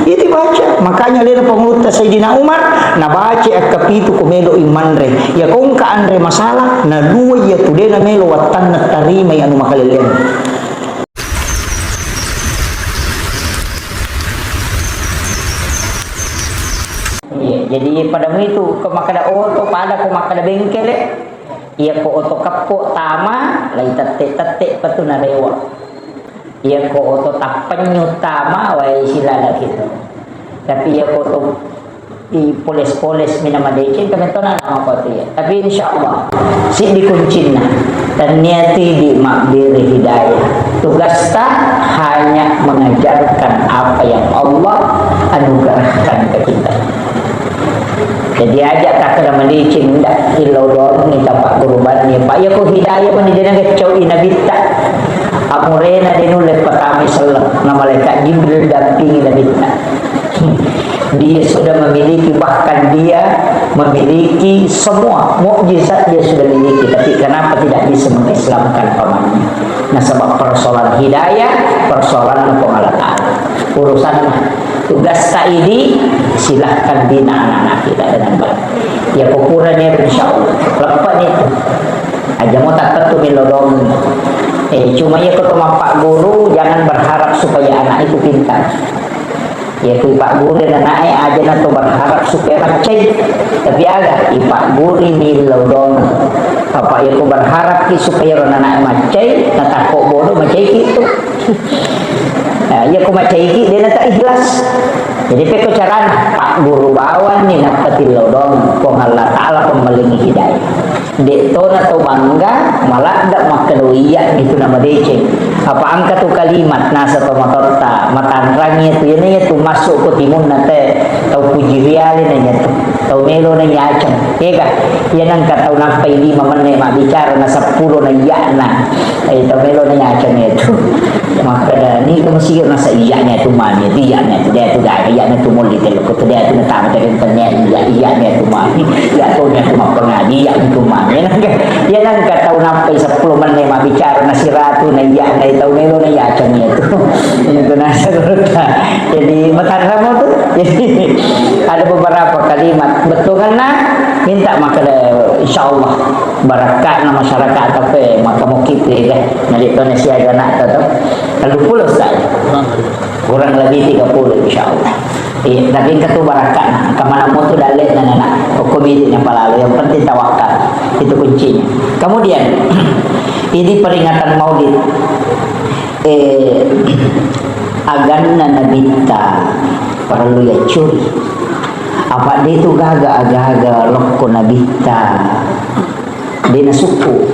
Ia dibaca. Makanya lena pengurutan Sayyidina Umar na baca kapitu ko melo imanre. Ya kung ka andre masalah na dua ya tude na melo watan na tarima anu makalilian. Jadi pada itu ke makada oto pada ko makada bengkel ia ko oto kapko tama lai tete patu na rewa. Ia ko oto tapenyu tama wai silala gitu. Tapi ia ko oto di poles-poles minama decin kami tona nama ko ya. Tapi insyaallah si dikuncin dan niati di makbiri hidayah. Tugas tak hanya mengajarkan apa yang Allah anugerahkan ke kita. Jadi ajak tak kena melicin ndak ilodon ni tapak kurban ni pak ya ko hidayah man dia nak cau nabi tak amurena dinule pertama sallam na malaikat Jibril dampingi nabi tak. Dia sudah memiliki, bahkan dia memiliki semua mukjizat dia sudah miliki, tapi kenapa tidak bisa mengislamkan pamannya? Nah sebab persoalan hidayah, persoalan pengalatan urusan tugas saidi silahkan bina anak-anak kita dengan baik. Ya ukurannya insyaallah lepas itu aja mau tak tentu milodong. Cuma ya ketemu Pak Guru jangan berharap supaya anak itu pintar. Ya ku Pak Guru dan anaknya aja nanti berharap supaya macai. Tapi agak Pak Guru milodong. Apa ya ku berharap supaya anak macai, tak kok bodoh macai itu. Ya ku macai dia tak ikhlas. Jadi peko carana Pak Guru bawa ni nak patilodong ko Allah Taala pembalingi hidayah. Dek to atau bangga malah ndak makan iya gitu nama dece. Apa angkat tu kalimat nasa to motorta matanrangnya tu ini tu masuk ke timun nate tau puji riali nanya tu tau melo nanya acang. Ega ia nang kata nampai 5 menit mak bicara na 10 na iya na. Tau melo nanya acang itu. Maka ni kemesti nasa iya nya tu mani dia nya dia tu dah iya nya tu muli telo ko dia tu natama dengan tanya iya nya tu mani ya tu nya tu mapengadi iya tu mani. Dia nang kata nampai 10 menit mak bicara na siratu na iya na tau melo na iya acang itu. Itu nasa jadi makan ramo tu. Jadi ada beberapa kalimat betul kan minta maka insyaallah barakat na masyarakat tapi maka mukit deh nalito na siya ganak tu 30 saja kurang lebih 30 insyaallah. Tapi itu barakat kemana mau tu dalek nana komite yang palalu yang penting tawakal itu kuncinya. Kemudian ini peringatan Maulid aganna nabita perlu ya curi apa dia itu gaga aga lokko nabita dia suku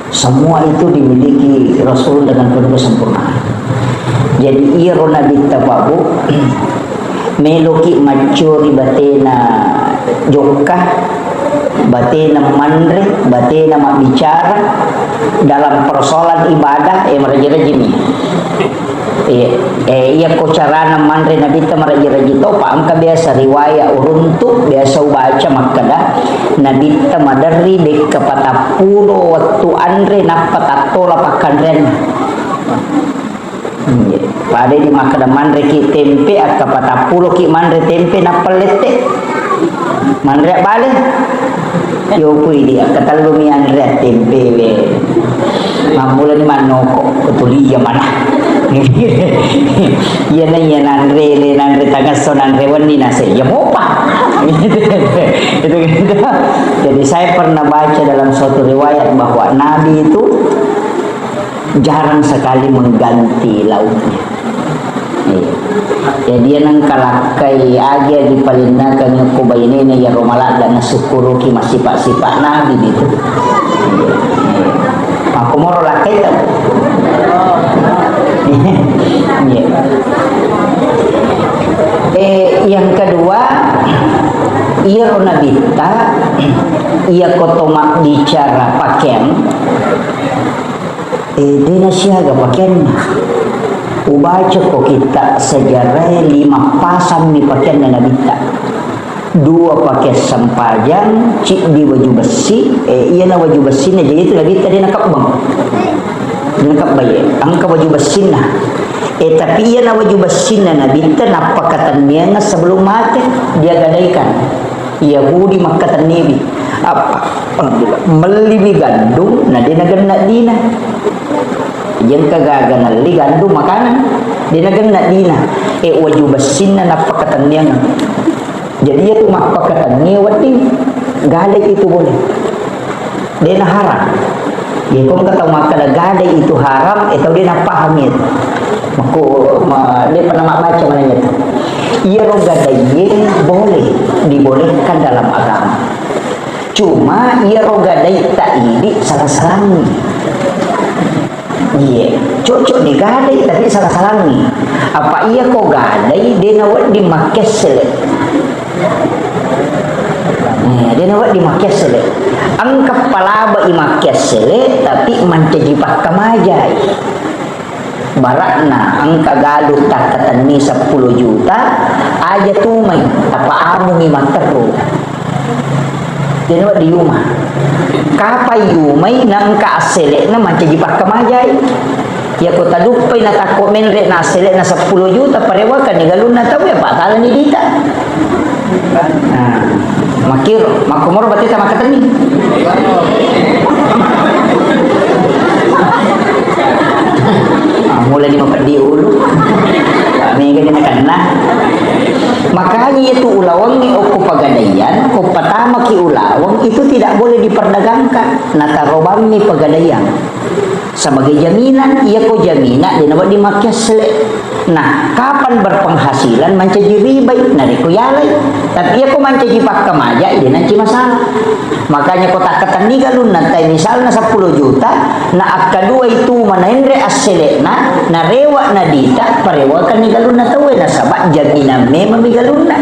semua itu dimiliki Rasul dengan penuh kesempurnaan. Jadi ia nabita babu meloki macuri batena jokah batena mandre batena mak bicara dalam persoalan ibadah meraja-raja ni ia ko carana mandre nabi ta meraja-raja to paangka biasa riwayat uruntuk biasa baca makada nabi ta madari dek kapatapulo waktu andre napatatola pakandren pada di makada mandre ki tempe kapatapulo ki mandre tempe napalete mandre balik yo pui dia katalumi andre tempe we mamulan manoko betuli ya mana iya nanya nandre tagason nandre wani nase ya mopa itu gitu. Jadi saya pernah baca dalam suatu riwayat bahwa Nabi itu jarang sekali mengganti lauknya. Ya dia nang kalakai aja di palina kang kubayini ya romala dan syukuru ki masifat-sifat Nabi gitu. Aku mau lakai tak? Yang kedua ia nabita ia kotomak bicara pakaian dia siaga pakaian ubaca ko kita sejarah 5 pasang ni pakaian na nabita 2 pakai sampajan cik di baju besi iya na baju besi na jadi itu nabita dia nakap bang dia nakap bayi angka baju besi na Tapi ia na wajubasin na nabinta napakatan niya nga sebelum mati dia gadaikan. Yahudi makatan nibi apa melibi gandum na dinagana dina. Yang kagagana li gandum makanan dinagana dina. Wajubasin na napakatan niya nga. Jadi itu napakatan niya wati gadai itu boleh. Dia na haram. Ya kung kataw makadagade itu haram, ito din ang pahamit. Dia pernah baca mana itu. Ia rogadai boleh, dibolehkan dalam agama. Cuma ia rogadai tak ini salah-salangi. Iya, cocok digadai tapi salah-salangi. Apa ia kok gadai dia nawat dimakes selek. Dia nawat dimakes selek. Ang kepala ba imakyas sele tapi mancajipak kamajay barakna ang kagalut takatan ni 10 juta aja tumay apa among imakaro dia nawat di rumah kapay umay nang kaasele na mancajipak kamajay ya ko tadupay na tako menre na asele na 10 juta parewa kan ni galun na taw ya batalan ni dita. Nah, makir makumor berarti sama keteni. Mulai dimapadi dulu. Kami kan kena. Makanya itu ulawang ni oku pagadaian, ko pertama ki ulawang itu tidak boleh diperdagangkan. Natarobang ni pagadaian. Sebagai jaminan, ia ko jaminan dia nak dimakai selek. Nah, kapan berpenghasilan mancaji ribai, nari ko yalay. Tapi ia ko mancaji pakam aja, dia nanti masalah. Makanya ko tak ketani galun nanti misalnya 10 juta, na akadua itu manainre aselek na rewa na dita, parewa kan ni galun na tawe na sabak jaminan me mami galun na.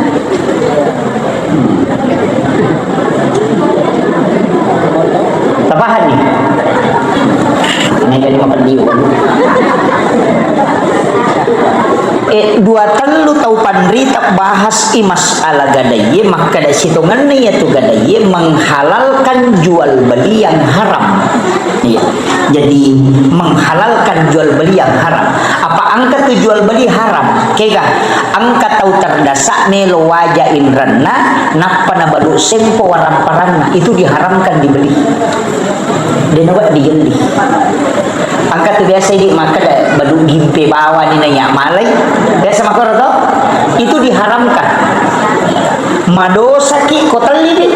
Tabahan ni. Ini jadi mapendiu. Dua telu tau pandrita bahas imas ala gadaye maka dari situ ngene yaitu gadaye menghalalkan jual beli yang haram. Ya. Jadi menghalalkan jual beli yang haram. Apa angka tu jual beli haram? Kega angka tau terdasak melo wajah inranna napa na balu sempo waramparana itu diharamkan dibeli. Denawat digendi. Angka tu biasa di maka badu gimpe bawa ni nanya malai biasa makor to itu diharamkan madosa ki kotali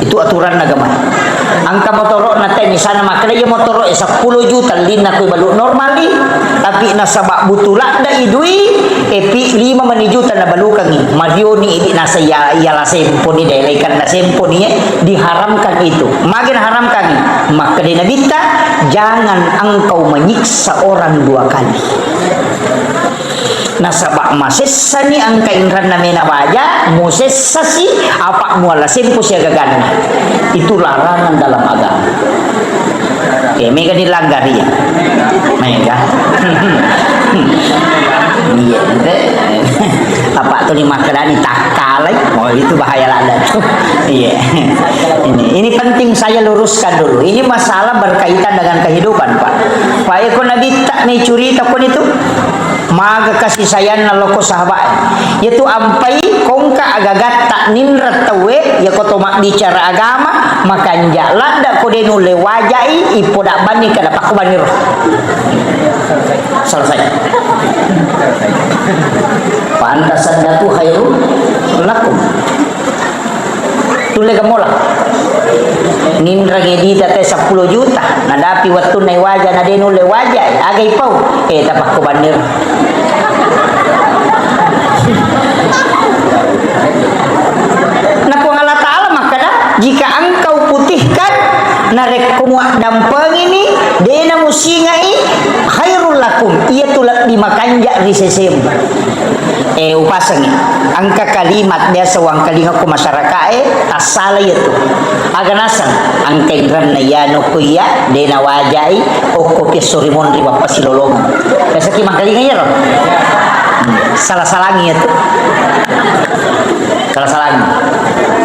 itu aturan agama. Angka motorok nate misalnya makna ia motorok 10 juta lina ku balu normali tapi nasabak butulak da idui epi 5 juta na balu kangi mario ni ini nasa ya la sempo ni delekan na sempo ni diharamkan itu makin haramkan maka di nabita jangan engkau menyiksa orang 2 kali. Nasabak masessa ni angka inran na mena baja musessa si apa muala sempo siya gagana itu larangan dalam agama. Mega dilanggar ya mega iya apa tuh ni makanani takalai itu bahaya lada iya ini penting saya luruskan dulu ini masalah berkaitan dengan kehidupan Pak ko nabi tak ni curita kon itu maga kasih sayang na loko sahabat yaitu ampai kongka agagat tak ninrat tawe ya koto mak bicara agama makan jalanda ko denu le wajai ipodak bani kada pak banir selesai pantasan datu khairu lakum tule gamola ninra ngedita teh 10 juta nadapi waktu nai wajah na denu le wajai agai pau tapak ko banir Naku Allah Ta'ala makanya jika engkau putihkan narek kumuak dampang ini dena musingai khairul lakum ia tulak dimakanja risesem upasang angka kalimat biasa wang kalinga ko masyarakat asal itu aganasan angka ingran na yano kuya dena wajai o kopya sorimon riba pasilolongan biasa ki makalinga ya loh salah-salangi itu salah-salangi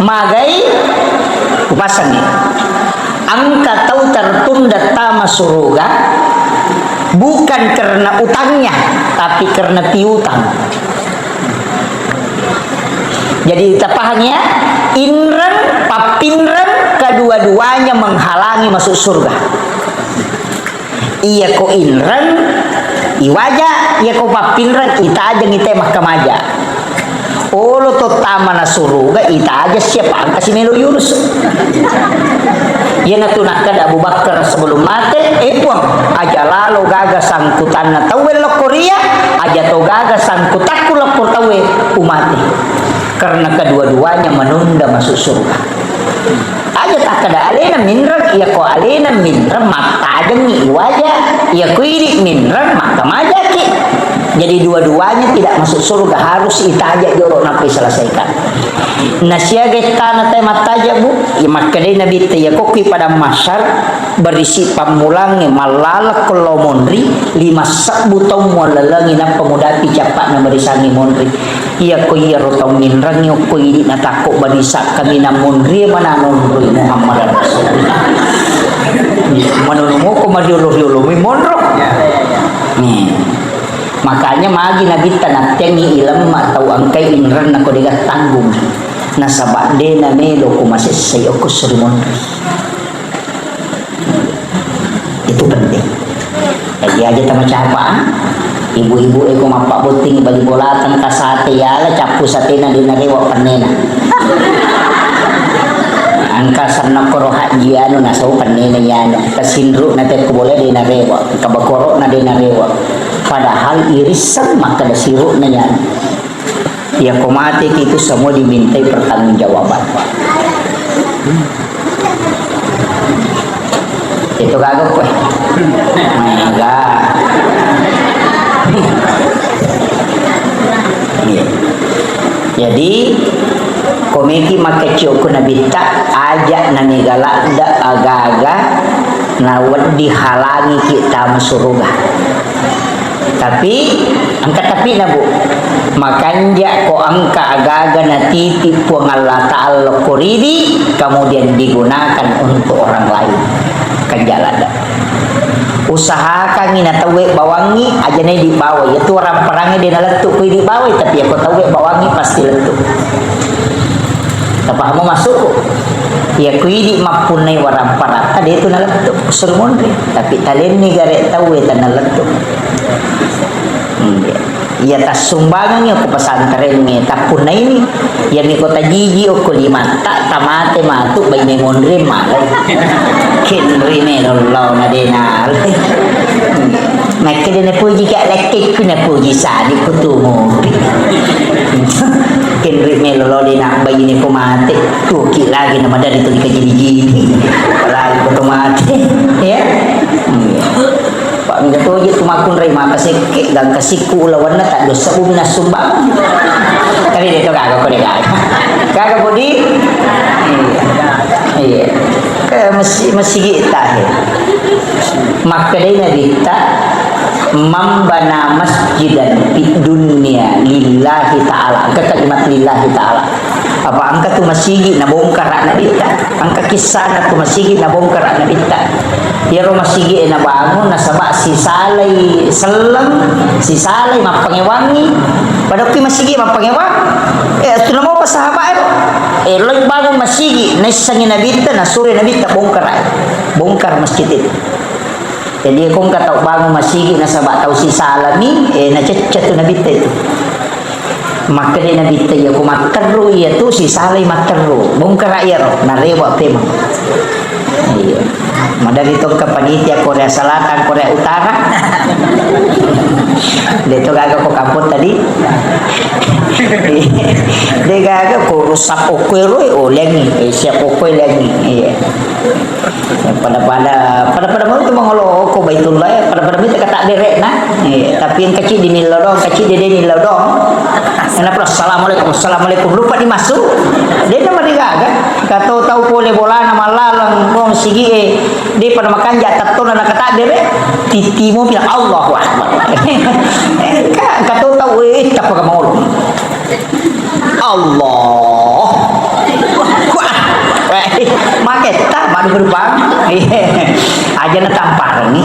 magai upasang angka tau tertunda tama suruga bukan karena utangnya, tapi karena piutang. Jadi kita pahamnya, inran, papinran, kedua-duanya menghalangi masuk surga. Iya ko inran, iwaja, iya ko papinran, ita aja ngitemah kamaja. Olo to tama na suruga, ita aja siapa ang kasi Melo Yunus. Yan natunakan Abu Bakar sebelum mati, puang aja lalu gaga sangkutan na tawel lo Korea, aja to gaga sangkutaku lo tawe umati. Karena kedua-duanya menunda masuk surga. Aja tak kada alena minran, iya ko alena minran mata aja ngi wajah, iya ko iri minran mata majaki. Jadi dua-duanya tidak masuk surga, harus itajak jorok napi selesaikan. Nasya getana teh mata aja bu, ya makanya Nabi teh ya koki pada masyar berisi pamulangi malala kalau mondri 5 sabu tau mualalangi na pemudapi capak na berisangi mondri. Iya ko iya rotong minran yo ko ini na takok barisak kami na mondri mana mondri Muhammad Rasulullah. Manunu ko madyolo-yolo mi mondro. Nih. Makanya magi Nabi tanah tengi ilmu atau angkai inran nako degat tanggung nasabak dena melo ko masih sayo ko surimon. Itu penting. Jadi aja tama capa ibu-ibu eko mapak buting bagi bolatan kasate yala capu satena di narewa panena. Angka sarna koro haji anu nasau panena yano kasindru nate ko boleh di narewa kabakoro na di narewa. Padahal irisan maka ada sirupnya ya. Ya komate itu semua dimintai pertanggungjawaban. Itu kagak kue. Enggak. Jadi komiki make cioko nabita ajak nami galak da agaga nawad dihalangi kita surga. Tapi angka tapi na bu makanya ko angka agaga na titip po ng Allah Ta'ala kuridi kemudian digunakan untuk orang lain kan jalan usahakan nginatawe bawangi aja na di bawah itu orang perangnya dia naletuk ko di bawah tapi ako tawe bawangi pasti letuk tapah mo masuk ya kuidi mapunay warang parata dito naletuk surmon tapi talen ni gare tawe tan naletuk. Ya tas sumbangan ya ke pesantren ni tapun na ini ya ni kota jiji o kulimata tamate matu bay ni mondre malay kenri ni lolo na denal makede na puji ka lekek ku na puji sadi kutumo kenri ni lolo dina bay ni kumate tuki lagi na madari tu ka jiji lagi kutumate ya Pak minta tu je kumakun rai maka sekek dan kasiku lawan na tak dosa bumi na sumbang. Kali dia tu kagak ko dia kagak bodi. Iya. Ke masih kita he. Maka dia kita membana masjidan di dunia lillahi ta'ala. Angka kalimat lillahi ta'ala. Apa angka tu masjid na bongkar na kita. Angka kisah na tu masjid na bongkar na kita. Ya rumah masjid na bangun na sabak si salai selam si salai mapangewangi pada ki masjid mapangewang tu namo pa sahabat lo bangun masjid na sangi nabi ta na sore nabi ta bongkar masjid itu. Jadi kung kataw bangun masjid na sabak tahu si salami na cecet tu nabi ta itu. Maka dia nabi ta ya ko materro ya tu si salai materro bongkar ya na rewa tema. Iya. Madari itu ke panitia Korea Selatan, Korea Utara. Dia itu gagak kok kaput tadi. Dia gagak kok rusak okoi roy lengi, siap okoi lengi. Iya. Pada mau itu mengolo oko baitullah, pada itu kata derek nah. Iya. Tapi yang kecil di nilau dong, kecil dia nilau dong. Kenapa assalamualaikum lupa dimasuk. Dia nama dia gagak. Kata tahu boleh bola nama lalang bong sigi dia pada makan jatah tu nak kata dia titimu bilang Allahu Akbar. Kata tahu tak apa mau Allah maket tak baru berbang aja na tampar ni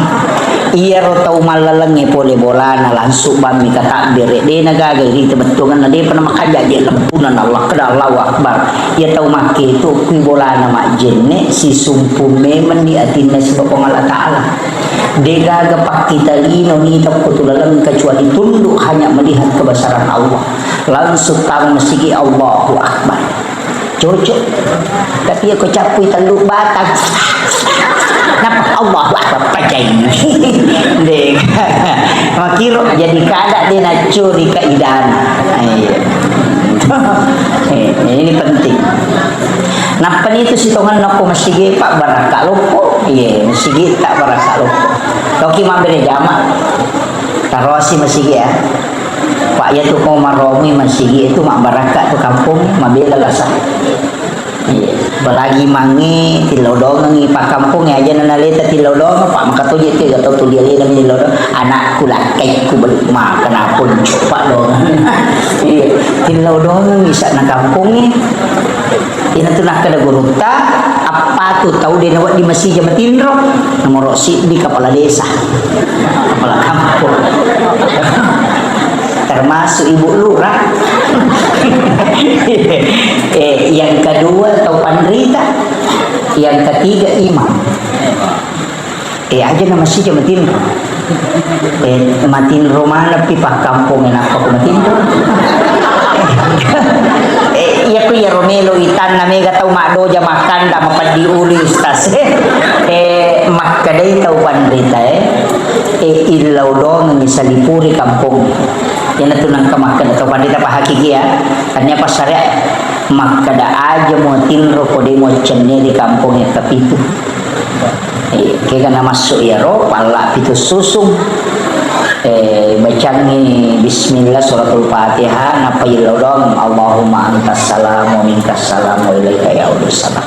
Iya ro tau malalangi pole bolana langsung bami kata bere de nagaga di tebetungan na de pernah makaja dia lempunan Allah kada Allahu akbar ya tau make itu kui bolana mak jenne si sumpume mendi atina si Allah taala de gaga pak kita lino ni tak kutulalang kecuali tunduk hanya melihat kebesaran Allah langsung tahu mesigi Allahu akbar cocok tapi aku capui teluk batang napa Allah akbar pajai deh makiro jadi kada dia nak curi keindahan ini penting napa itu si tongan nako masige pak baraka lupo iya masige tak baraka lupo toki mambere jama tarosi masige ya pak ya tu kau maromi masige itu mak baraka tu kampung mabela lasah belagi mangi tilodong ngi pak kampung ya aja naleta tilodong pak makatoje te gatau tu dia lena tilodong anakku lakai ku balik ma kenapa coba dong iya tilodong bisa na kampung ni ina tu nak kada guruta apa tu tahu dia nawat di masjid Jamatindro nomor si di kepala desa kepala kampung termasuk ibu lurah yang kedua atau pandrita yang ketiga imam aja nama si Jamatindro Matindro mana pipah kampung enak aku Matindro iya ku ya Romelo itan na mega tau madoja makan da mapadi uli stas mak kadai tau pandrita ilaw dong ng isalipuri kampung yan na tunang kamakan atau pandrita pa hakiki ya kanya pa syariat mak kada aja mo tinro ko de mo chenne di kampung ya kapitu kaya na masuk ya ro pala pitu susung bacangi bismillah suratul fatihah napa yilodong Allahumma antas salam wa minkas salam wa ilaika ya'udus salam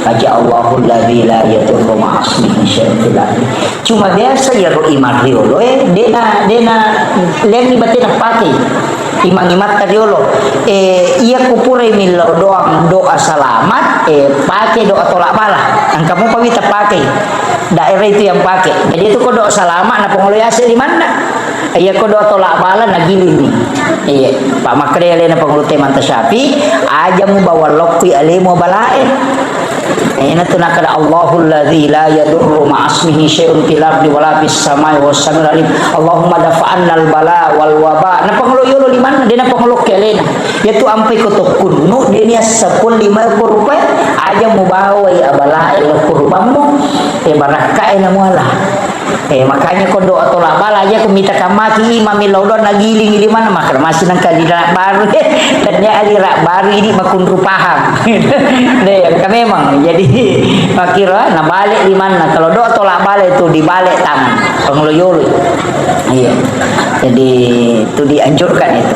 baca Allahul ladzi la yadurru ma'asmihi syai'un cuma biasa ya ro imar riolo dena lengi batina pakai imang-imat tadiolo iya kupure milo doa selamat pakai doa tolak bala ang kamu pamita pakai daerah itu yang pakai jadi itu kok doa selamat na pengoloyase di mana iya kok doa tolak bala na gili nih iya pak makre ale na pengulute manta syafi aja mu bawa lokwi ale mu balae ina tunakal Allahul ladzi la yadurru ma'asmihi syai'un fil ardi wala fis samai was samiul alim Allahumma dafa'anna al bala wal waba na pangoloyolo di mana dia na pangolok kelena yaitu ampai kotokun no dia 15 rupiah aja mu bawa ya bala el kurbamu barakah na muala makanya kau doa tolak bala aja kumita kamaki imam ilodon nagiling di mana makar masih nang kadirak baru dan dia alirak baru ini makun rupahang deh kan memang jadi makira na balik di mana kalau doa tolak bala itu dibalik tangan pengeloyolo iya jadi itu dianjurkan itu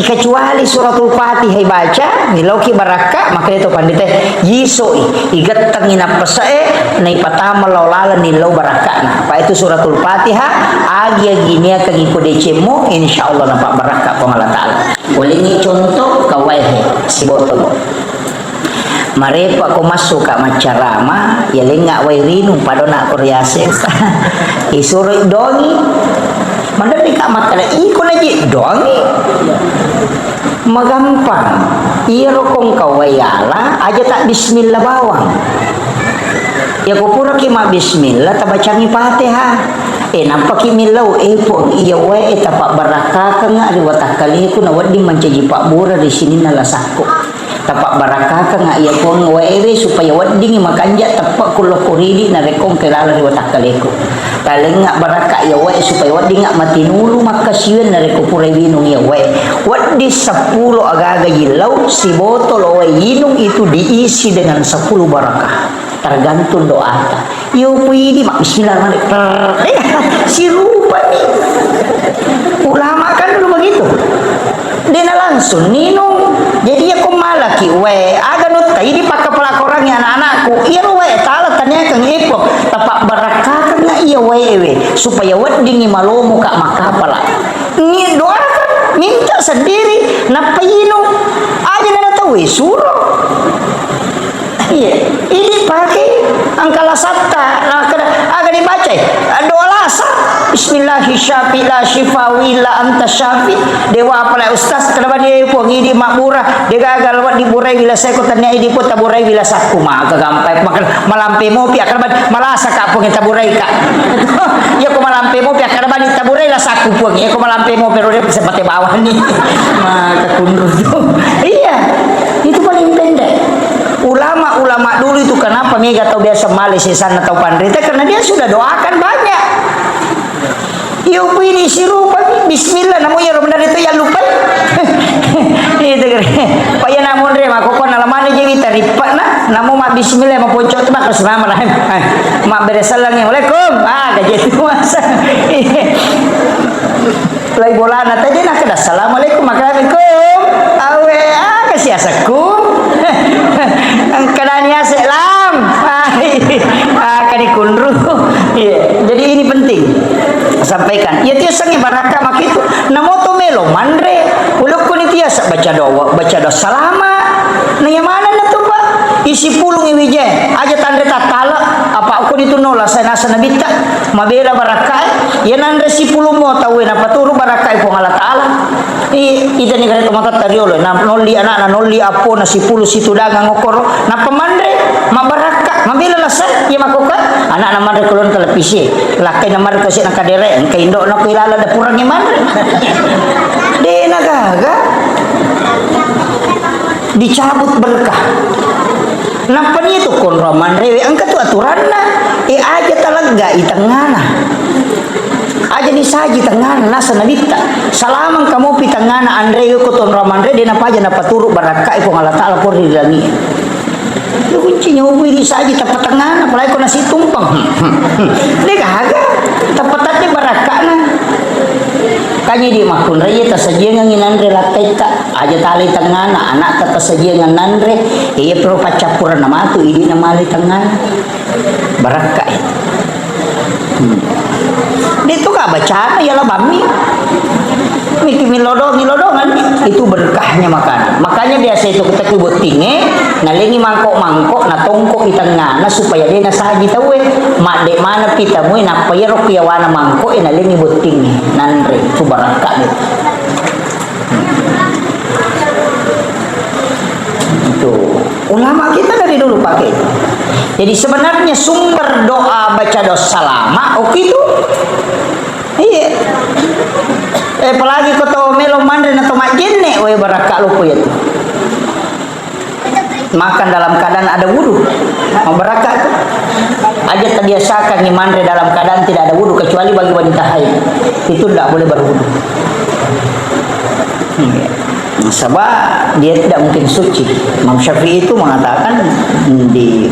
kecuali suratul fatihah baca nilauki barakah maka itu pandita yisoi igat tangina pesae nai patama laulala nilau barakah apa itu suratul fatihah agi gini akan ikut decemo insyaallah nampak barakah Allah taala boleh ni contoh kawaihe si botol mare pa ko masuk ka macarama ya lenga wairinu padona koryase isuro dongi mana di kamar kala ikon aja dongi magampang iya rokong kawayala aja tak bismillah bawang ya kupura kima bismillah tabacangi fatihah nampak kimilau po iya wae tapak barakah nga liwata kali ko na wadi mancaji pak bura di sini nalasako tapak barakah nga iya ko wae supaya wadi makanja tapak kulo kuridi na rekong kelala liwata kali ko taling nga barakah ya wae supaya wadi nga matinulu makasiyun na reko pura binong ya wae wadi 10 agaga yilaw si botol wae yinong itu diisi dengan 10 barakah tergantung doa yo pwede mak bismillahirrahmanirrahim si rupa nih ulama kan dulu begitu dia langsung nino jadi aku malaki we aga not kai di pakai pelakorangnya anak-anakku iya we tala tanya kang ipok tapak barakah kan iya we supaya wadingi malomo kak makapala ni doa kan minta sendiri napayino aja na tahu suruh iya ini pakai angkala sabta agak kan dibaca doa lasar. Bismillahirrahmanirrahim la syifawi illa anta syafi. Dewa apa lah ustaz kenapa dia pun ngidi makmurah dia gagal buat diburai bila saya ko tanya idi ko taburai bila saku maka gampang makan malampe mo pia kan malasa ka pun taburai ka. Ya ko malampe mo pia kan bani taburai la saku pun ya ko malampe mo pero dia bisa pate bawah ni. Maka kundur tu. Iya. Itu paling pendek. Ulama-ulama dulu itu kenapa mega atau biasa malis sana atau pandrita karena dia sudah doakan banyak. Yupi ini si rupa bismillah namanya Ramadan itu ya lupa. Itu kan. Pak ya namun re mak kok nalamane jadi taripa na namo mak bismillah mak pocok tu mak bismillah. Mak beresalang Assalamualaikum. Gaji itu masa. Lagi bola na tadi nak kada assalamualaikum makalakum. Awe kasih asakum. Kadanya selam. Kadi kundru. Jadi ini penting. Sampaikan ya tiasanya baraka mak itu namoto melo mandre ulukun tiasa baca doa salama nanya mana na tu pak isi pulung iwije aja tanda tatala apa aku itu nola saya nasa nabita mabela baraka ya nandre si pulung mo tahu apa turu baraka ko Allah taala ida ni kare tomata tariolo na nolli anak na nolli apo na si pulu situ dagang ngokoro na pamandre mabaraka mabela lasa ya makoka anak na mandre kulon televisi lakai na mandre kasi nakadere kay indo na kilala da purang ni mandre di nagaga dicabut berkah. Napa itu kon roman rewe angkat tu aturan na aja talaga itangana aja disaji tangana nasa nabita salaman kamu pitangana andre ko ton roman re de napa aja napa turu baraka ko Allah taala por di lagi lu kuncinya uwi disaji tapat tangana apalagi ko nasi tumpang de gaga tapatatnya baraka na kanya di makun raya tasajian ng inandre lakai ka aja tali tangana anak ta tasajian ng nandre iya pero pacapuran na matu idi na mali tangana baraka dito ka bacaan ya lah bami miki milodongan itu berkahnya makanan makanya biasa itu kita kubut tinge nalingi mangkok na tongkok itangana supaya dia nasaji tawe mak dek mana kita mui na payero kiawana mangkok nalingi butinge nandre itu baraka itu ulama kita dari dulu pakai itu. Jadi sebenarnya sumber doa baca doa salama itu iya apalagi kau tahu melo mandre atau mak jenne we baraka lupa ya makan dalam keadaan ada wudu baraka itu aja terbiasakan ni mandre dalam keadaan tidak ada wudu kecuali bagi wanita haid itu tidak boleh berwudu sebab dia tidak mungkin suci. Imam Syafi'i itu mengatakan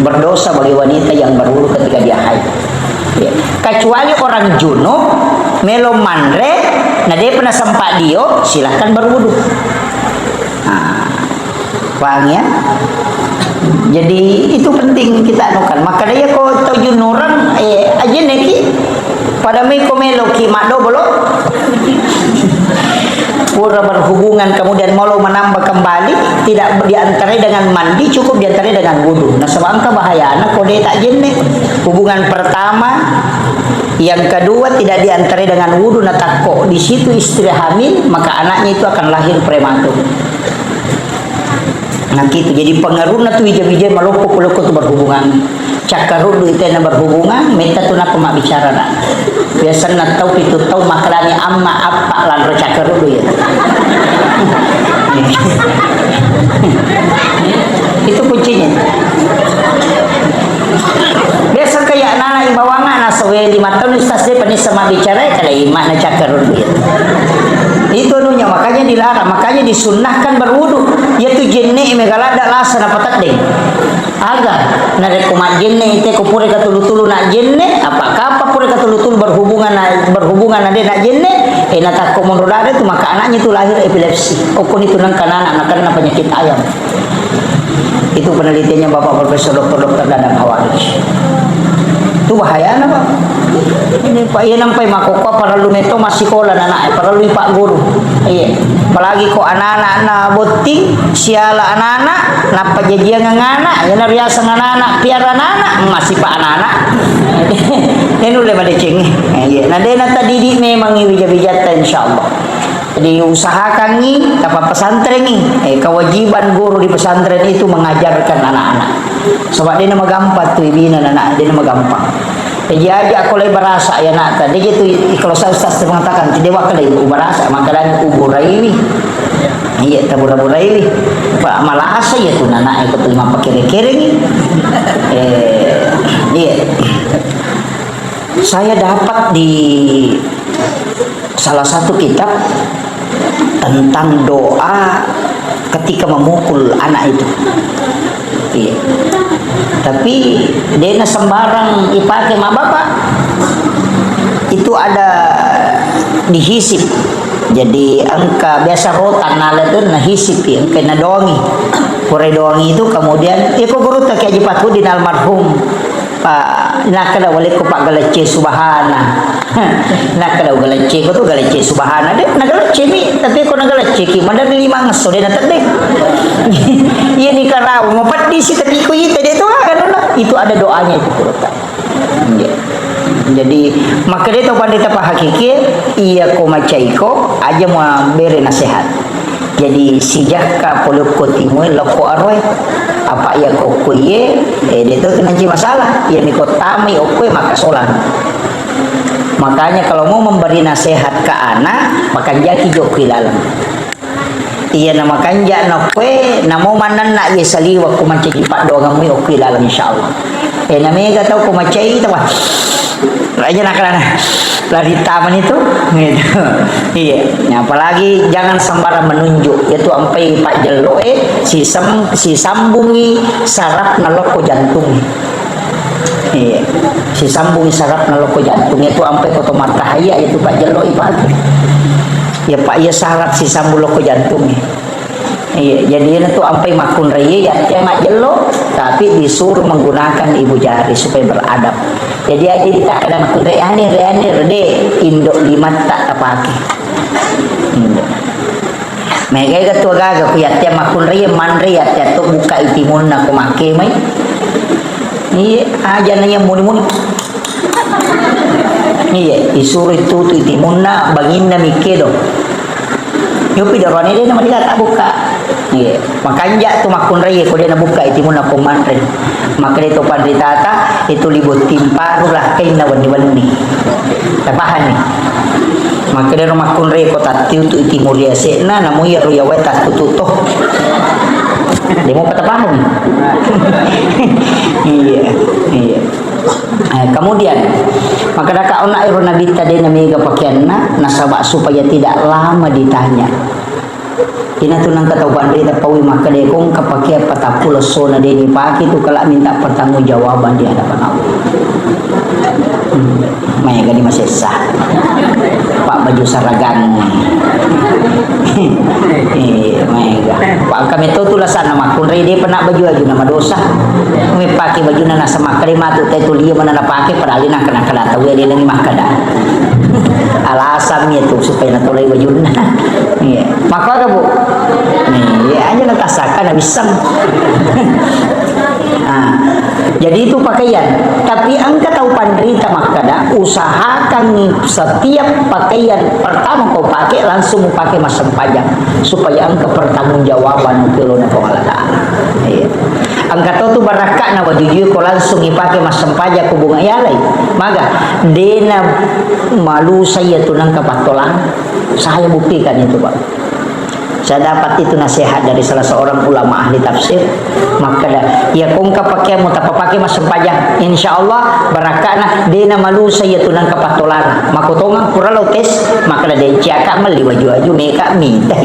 berdosa bagi wanita yang berwudu ketika dia haid ya. Kecuali orang junub melo mandre nah dia pernah sempat dio silahkan berwudu paham ya. Jadi itu penting kita anukan maka dia ko tujuh orang aja neki pada miko melo ki mado bolo pura berhubungan kemudian mau menambah kembali tidak diantarai dengan mandi cukup diantarai dengan wudu nah sebangka bahaya anak kode tak jenne hubungan pertama yang kedua tidak diantarai dengan wudu nah takko di situ istri hamil maka anaknya itu akan lahir prematur nah gitu jadi pengaruhnya tuh ija-ija maloko-loko tuh berhubungan cakarudu itu yang berhubungan minta tuh nak mak bicara nak biasa nak tahu itu tahu makalani amma apa lalu cakarudu ya itu kuncinya biasa kayak nana ibawangan nasawe 5 tahun ustaz dia pernah sama bicara kada iman na cakarudu ya itu nunya makanya dilarang makanya disunnahkan berwudu yaitu jenne megala ada lasana patak deh agak nare kumat jenne itu kupure katulu-tulu nak jenne apa pure katulu-tulu berhubungan ade nak jenne nata komodo ada tu maka anaknya itu lahir epilepsi okon itu nang kanan anak karena penyakit ayam itu penelitiannya Bapak Profesor Dr. Dadang Hawarij itu bahaya na Pak ini Pak iya nampai makoko para luneto masih kola anak para lu Pak guru iya apalagi ko anak-anak na boting siala anak-anak na pajajian ng anak yan nariasa ng anak piara anak masih pa anak-anak yan ulit madicing na din na tadidi memang iwijat-wijat insyaallah. Jadi usahakan ni dapat pesantren ni kewajiban guru di pesantren itu mengajarkan anak-anak sebab dia nama gampang tu ibina anak dia nama gampang. Jadi aja aku lagi berasa ya nak tadi gitu kalau saya ustaz mengatakan tidak wakil ibu berasa makanan ubur ini iya tabur-tabur ini pak malah asa ya tu anak ikut terima pakir-kir ni iya saya dapat di salah satu kitab tentang doa ketika memukul anak itu iya tapi dia sembarang dipakai sama bapak itu ada dihisip jadi angka biasa rotan nala itu nahisip ya kena doangi kore doangi itu kemudian kok guru tak kaji Patudin almarhum Pak nak kada wali ko Pak Galece subhana nak kada Galece ko tu Galece subhana deh nak Galece ni tapi ko nak Galece ki mandar 5 ngaso dia nak tedek iya ni karau ngopat di si tadi ko itu dia tu itu ada doanya itu kurota jadi maka dia tu pandai apa hakiki iya ko macaiko aja mau beri nasihat jadi sijaka poluk timui loko arwai apa yang okuye dia tu kena masalah yang ikut tami okuye maka solan makanya kalau mau memberi nasihat ke anak maka jaki jokui lalang iya nama kanja nokwe namo manan nak ye saliwa ku manci pak doang mu okuye lalang insyaallah namanya tahu ku macai itu wah aja nak lari taman itu gitu iya ya, apalagi jangan sembarang menunjuk yaitu sampai Pak Jelo si sambungi saraf naloko jantung iya si sambungi saraf naloko jantung itu sampai foto martahaya itu Pak Jelo Pak ya Pak ya saraf si sambung loko jantung iya jadi itu sampai makun raya ya Mak Jelo tapi disuruh menggunakan ibu jari supaya beradab jadi aja kita ada makun raya rede indok 5 tak pakai mereka ketua gaga ku yatia makun raya man raya tu buka itimun aku make mai iya aja nanya muni-muni iya disuruh itu itimun na bangin na mikedo yopi darwane dia nama dia tak buka iya makanya tu makun raya ko dia na buka itimun na kumanren maka itu pandritata itu libut timparu lah kain na wani-wani tapahan ni maka dia makun raya ko tatiu tu itimur dia sekna namu ya ruya wetas tututoh dia mau patapahan iya iya kemudian maka daka ona iru nabi tadi namiga pakaianna nasaba supaya tidak lama ditanya ina tu nang katahuan dia pawi maka dia kong kapake patapul sona dia dipaki tu kalau minta pertanggungjawaban di hadapan Allah maya gani masih sah pak baju saragan mega pak kami tu tulasan nama kun dia pernah baju aja nama dosa kami pakai baju nana sama kelima tu tu dia mana nak pakai padahal nak kena kada tahu dia lagi makada alasannya tu supaya nak tolai baju nana iya maka bu nih ya aja nak kasakan bisa jadi itu pakaian tapi angka tahu pandrita makada usahakan setiap pakaian pertama kau pakai langsung pakai masam pajak supaya angka pertanggungjawaban ke lona Allah Taala iya angka tahu tu barakat na waduju kau langsung dipakai masam pajak ku bunga yalai maka dena malu saya tu nang kapatolan saya buktikan itu Pak. Saya dapat itu nasihat dari salah seorang ulama ahli tafsir maka ya kongka pakai mau tak pakai masuk pajak insyaallah barakana dina malu saya tunang kapatolan makotongan kurang tes maka dia ciaka meli baju-baju mereka minta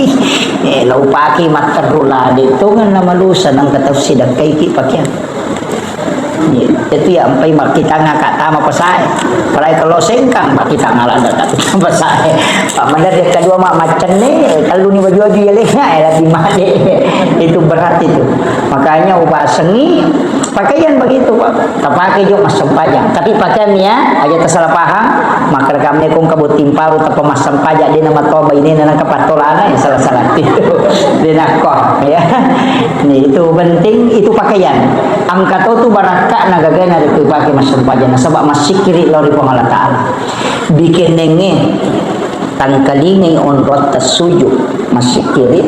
lau pakai matarula ditungan na malu sanang katafsir dan kaiki pakaian itu ya sampai kita ngakak tama pasai palai kalau sengkang kita ngalah dekat pasai pak mandar dia kedua mak macam ni kalau ni baju dia leh lebih mahal itu berat itu makanya ubah seni pakaian begitu Pak tak pakai juga masam pajak tapi pakaiannya aja tersalah paham maka kami kong kabut timpal atau masam pajak dia nama toba ini nana kapatolana yang salah-salah itu dinakoh ya. Nih itu penting, itu pakaian. Angkat tu baraka nagagana itu pakai masuk pajana sebab masih kiri lori Allah Taala. Bikin nenge tangkalingi onrot tasujud masih kiri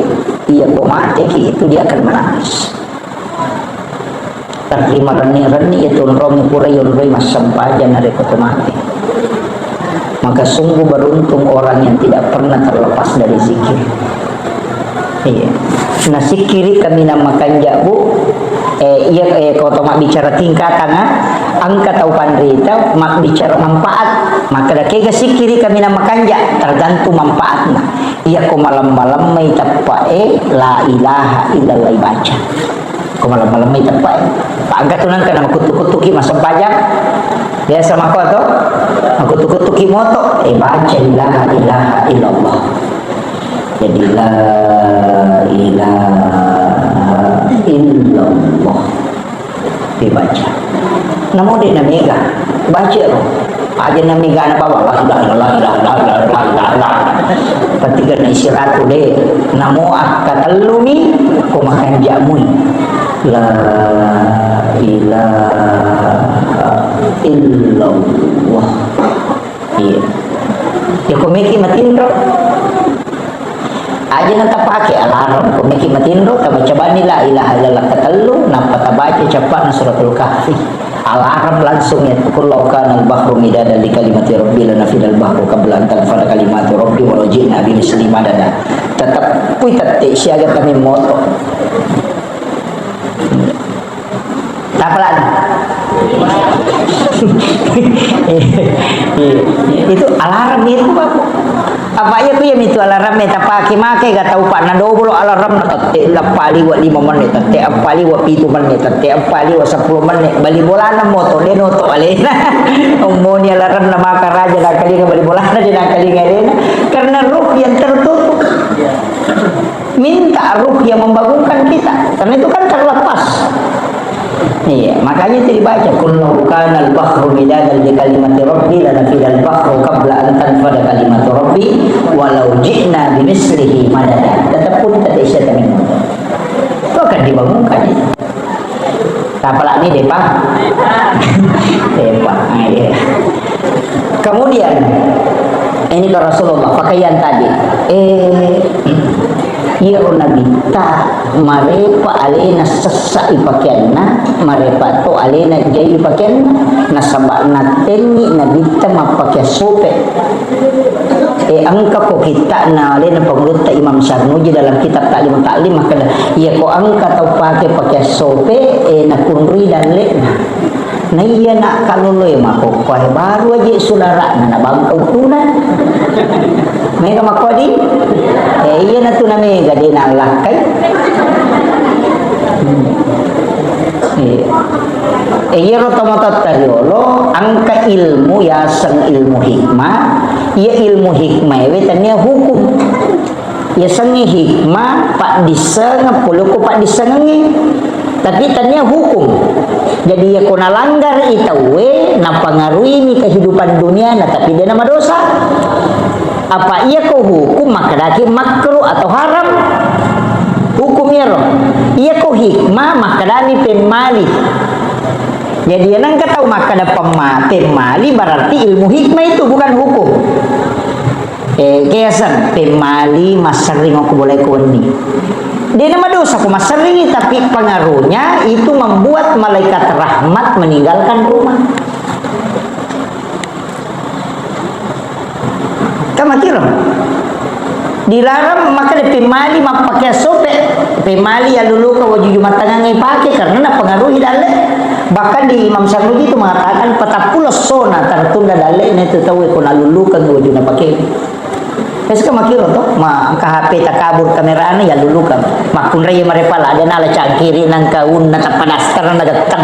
ia komate itu dia akan menangis. Terima reni itu romi purayon roy masam pajana itu mati. Maka sungguh beruntung orang yang tidak pernah terlepas dari zikir. Iya. Nah zikiri kami namakan jabu. Kalau mak bicara tingkatan, angkat atau pandrita, mak bicara manfaat. Maka dah kega zikiri kami namakan ja tergantung manfaatnya. Iya ko malam-malam may tapae la ilaha illallah baca. Ko malam-malam may tapae. Pagkat tunan ka na makutuk-kutuki masam pajak. Ya sama kau tu, aku tuki moto, baca la ilaha illallah. Jadi la ilaha illallah dibaca. Namun dia namiga, baca lo. Aja namiga na bawa la ilaha. Ketika na istirahat deh, namo akatalumi ko makan jamuy. La ilaha illallah. Iya. Ya komiki matindro. Aja nanta pakai alarm komiki matindro tabaca la ilaha illallah katallu napa tabaca cepat na suratul kahfi. Alarm langsung ya kullu kana al-bahru midadan li kalimati rabbi lana fidal bahru qabla an tanfada kalimatu rabbi wa rajina bi misli madada. Tetap puitate siaga kami moto. Apalan? Itu alarm itu Pak. Apa ya ku yang itu alarm eta pake make gak tahu Pak na double alarm tete lapali wa 5 menit tete apali wa 7 menit tete apali wa 10 menit bali bolana moto de noto alena umoni alarm na maka raja dah kali bali bolana de kali ngalena karena ruh yang tertutup minta ruh yang membangunkan kita karena itu kan terlepas. Iya, makanya itu dibaca kullu kana al-bahru midadan li kalimati rabbi la nafidal bahru qabla an tanfada kalimatu rabbi walau ji'na bimithlihi madada. Tetapun kata isya kami. Itu akan dibangunkan itu. Tapalak ini Depa. Depa. Iya. Kemudian ini ke Rasulullah pakaian tadi. Ya Nabi ta marepa alena sesai pakaianna marepa to alena jai pakaianna nasabak natengi nabi ta mapakai sope angka ko kita na alena pengurut Imam Sarnuji dalam kitab Ta'lim maka ya ko angka tau pakai sope na kunri dan lekna na iya nak kaloloy mako baru aja saudara na bangkau tunan mega makodi iya na tu na mega di na lakay iya rotomotot tariolo angka ilmu ya sang ilmu hikmah iya ilmu hikmah wetanya hukum ya sangi hikmah pak diseng puluku pak disengi tapi tanya hukum jadi ya kona langgar itawe na pengaruhi ni kehidupan dunia na tapi dia nama dosa apa ia kau hukum maka daki makruh atau haram hukumnya roh ia kau hikmah maka dani pemali jadi yang kau tahu maka ada pemali berarti ilmu hikmah itu bukan hukum kesan pemali masering aku boleh kundi dia nama dosa aku maseringi tapi pengaruhnya itu membuat malaikat rahmat meninggalkan rumah. Kamu kira dilarang maka di pemali pakai sope pemali ya dulu kau wajib matangan pakai karena pengaruhi dalek bahkan di Imam Sarnuji itu mengatakan 40 sona tertunda dalek ini itu tahu kau lulu kan wajib pakai. Sekarang makiro to, angka HP tak kabur kameranya ya lulu kan. Makun raya mereka lah ada nala cangkiri nang kaun nang tapadaster nang datang.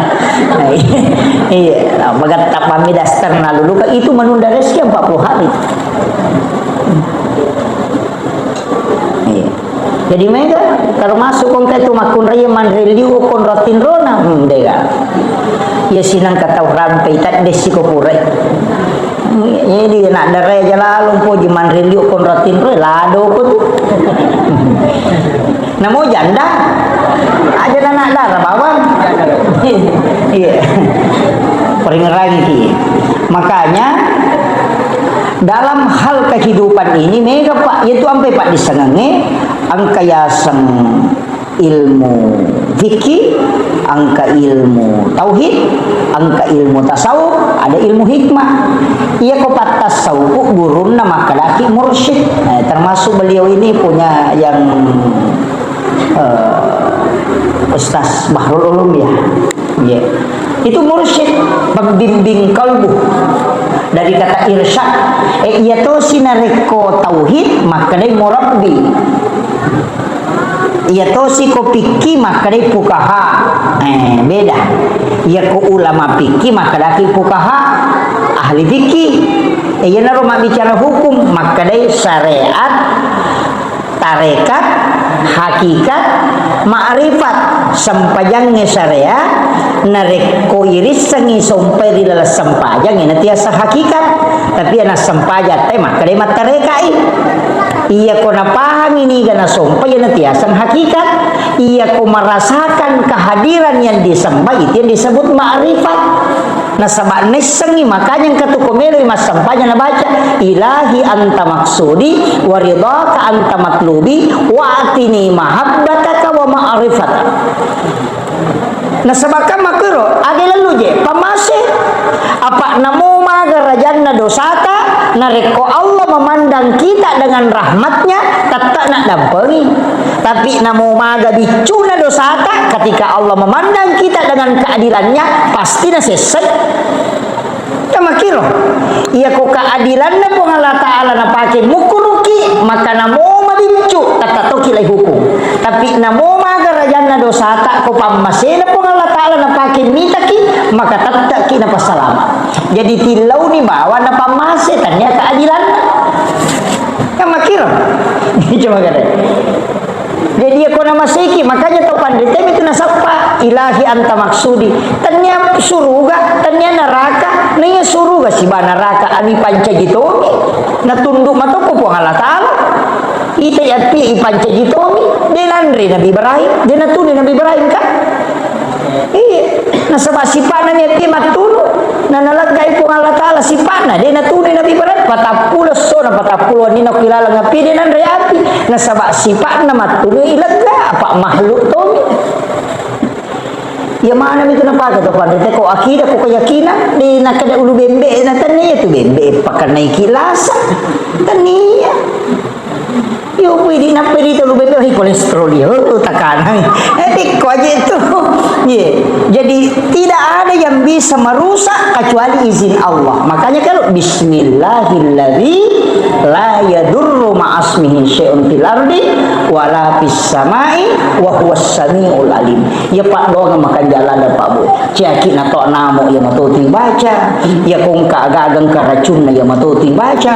Iya, bagat tapami daster nang lulu kan itu menunda rezeki 40 hari. Iya. Jadi mereka kalau masuk kongkai itu makun raya manreliu kon rotin rona dega. Ya sinang kata rampai tak desiko purai. Jadi nak darai jala lumpo jiman reliu kon rotin roy lado ko tu Namo janda. Aja anak darah bawang. Iya. Peringerangi. Makanya dalam hal kehidupan ini mega Pak, yaitu sampai Pak disengenge angka yaseng ilmu fikih, angka ilmu tauhid, angka ilmu tasawuf, ada ilmu hikmah. Ia ko tasawuf gurun nama kadaki mursyid. Nah, termasuk beliau ini punya yang Ustaz Bahrul Ulum ya. Yeah. Itu mursyid pembimbing kalbu dari kata irsyad. Ia to sinareko tauhid maka dai murabbi. Ia to si ko fikih maka dai fuqaha. Beda. Ia ko ulama fikih maka dai fuqaha ahli fikih. Ia na rumah bicara hukum maka dai syariat, tarekat, hakikat, ma'rifat sampajangnya syariat nareko iris sangi sampai di dalam sampajang ini tiasa hakikat tapi anak sampajat maka dia matarekai iya ko napahang ini gana sampai yana tiasa hakikat iya ko merasakan kehadiran yang disembah itu yang disebut ma'rifat. Nah sabak nesengi makanya yang katukomelo mas sampainya na baca ilahi anta maksudi wa ridhaka anta matlubi wa atini mahabbataka wa ma'rifata. Nah sabaka makero ada lalu je pamase apa namo magarajanna dosata nareko Allah memandang kita dengan rahmatnya tak nak dampengi tapi namo maga bicuna dosata ketika Allah memandang kita dengan keadilannya pasti na selesai kama kiro iya ko keadilanna po Allah Ta'ala na pake mukuruki maka namo mabincu tak kilay hukum tapi namo magarajanna dosata ko pamasena po Allah Ta'ala na pake mitaki maka tak kina pasalama jadi tilaw ni bawa na pamase tanya keadilan kama kiro cuma kata jadi aku nama seki makanya to pandai itu nasapa ilahi anta maksudi tanya suruga tanya neraka nanya suruga si neraka ani panca gitu na tunduk matoko po Allah Ta'ala ita yati panca gitu denandri Nabi Ibrahim denatuni Nabi Ibrahim kan iya nasaba sipana niya ti matulog na nalagay po Allah Ta'ala sipana di natuni Nabi Ibrahim patapulos so na patapulo ni nakilala nga pili ng reapi nasaba sipana matulog ilagga apa mahluk to ya mana itu napaga to pan ko akida ko kayakina di nakada ulu bembe na taniya to bembe pakanay kilasa taniya yo pwede na pwede ulu bembe ay kolesterol yo takanan ko aja itu yeah. Jadi tidak ada yang bisa merusak kecuali izin Allah. Makanya kalau bismillahilladzi la yadurru ma'asmihi syai'un fil ardi wala fis samai wa huwas samiul alim. Ya Pak doang makan jalan dan Pak Bu. Caki na to namo ya matuti baca. Ya kung kaagagang karacun na ya matuti baca.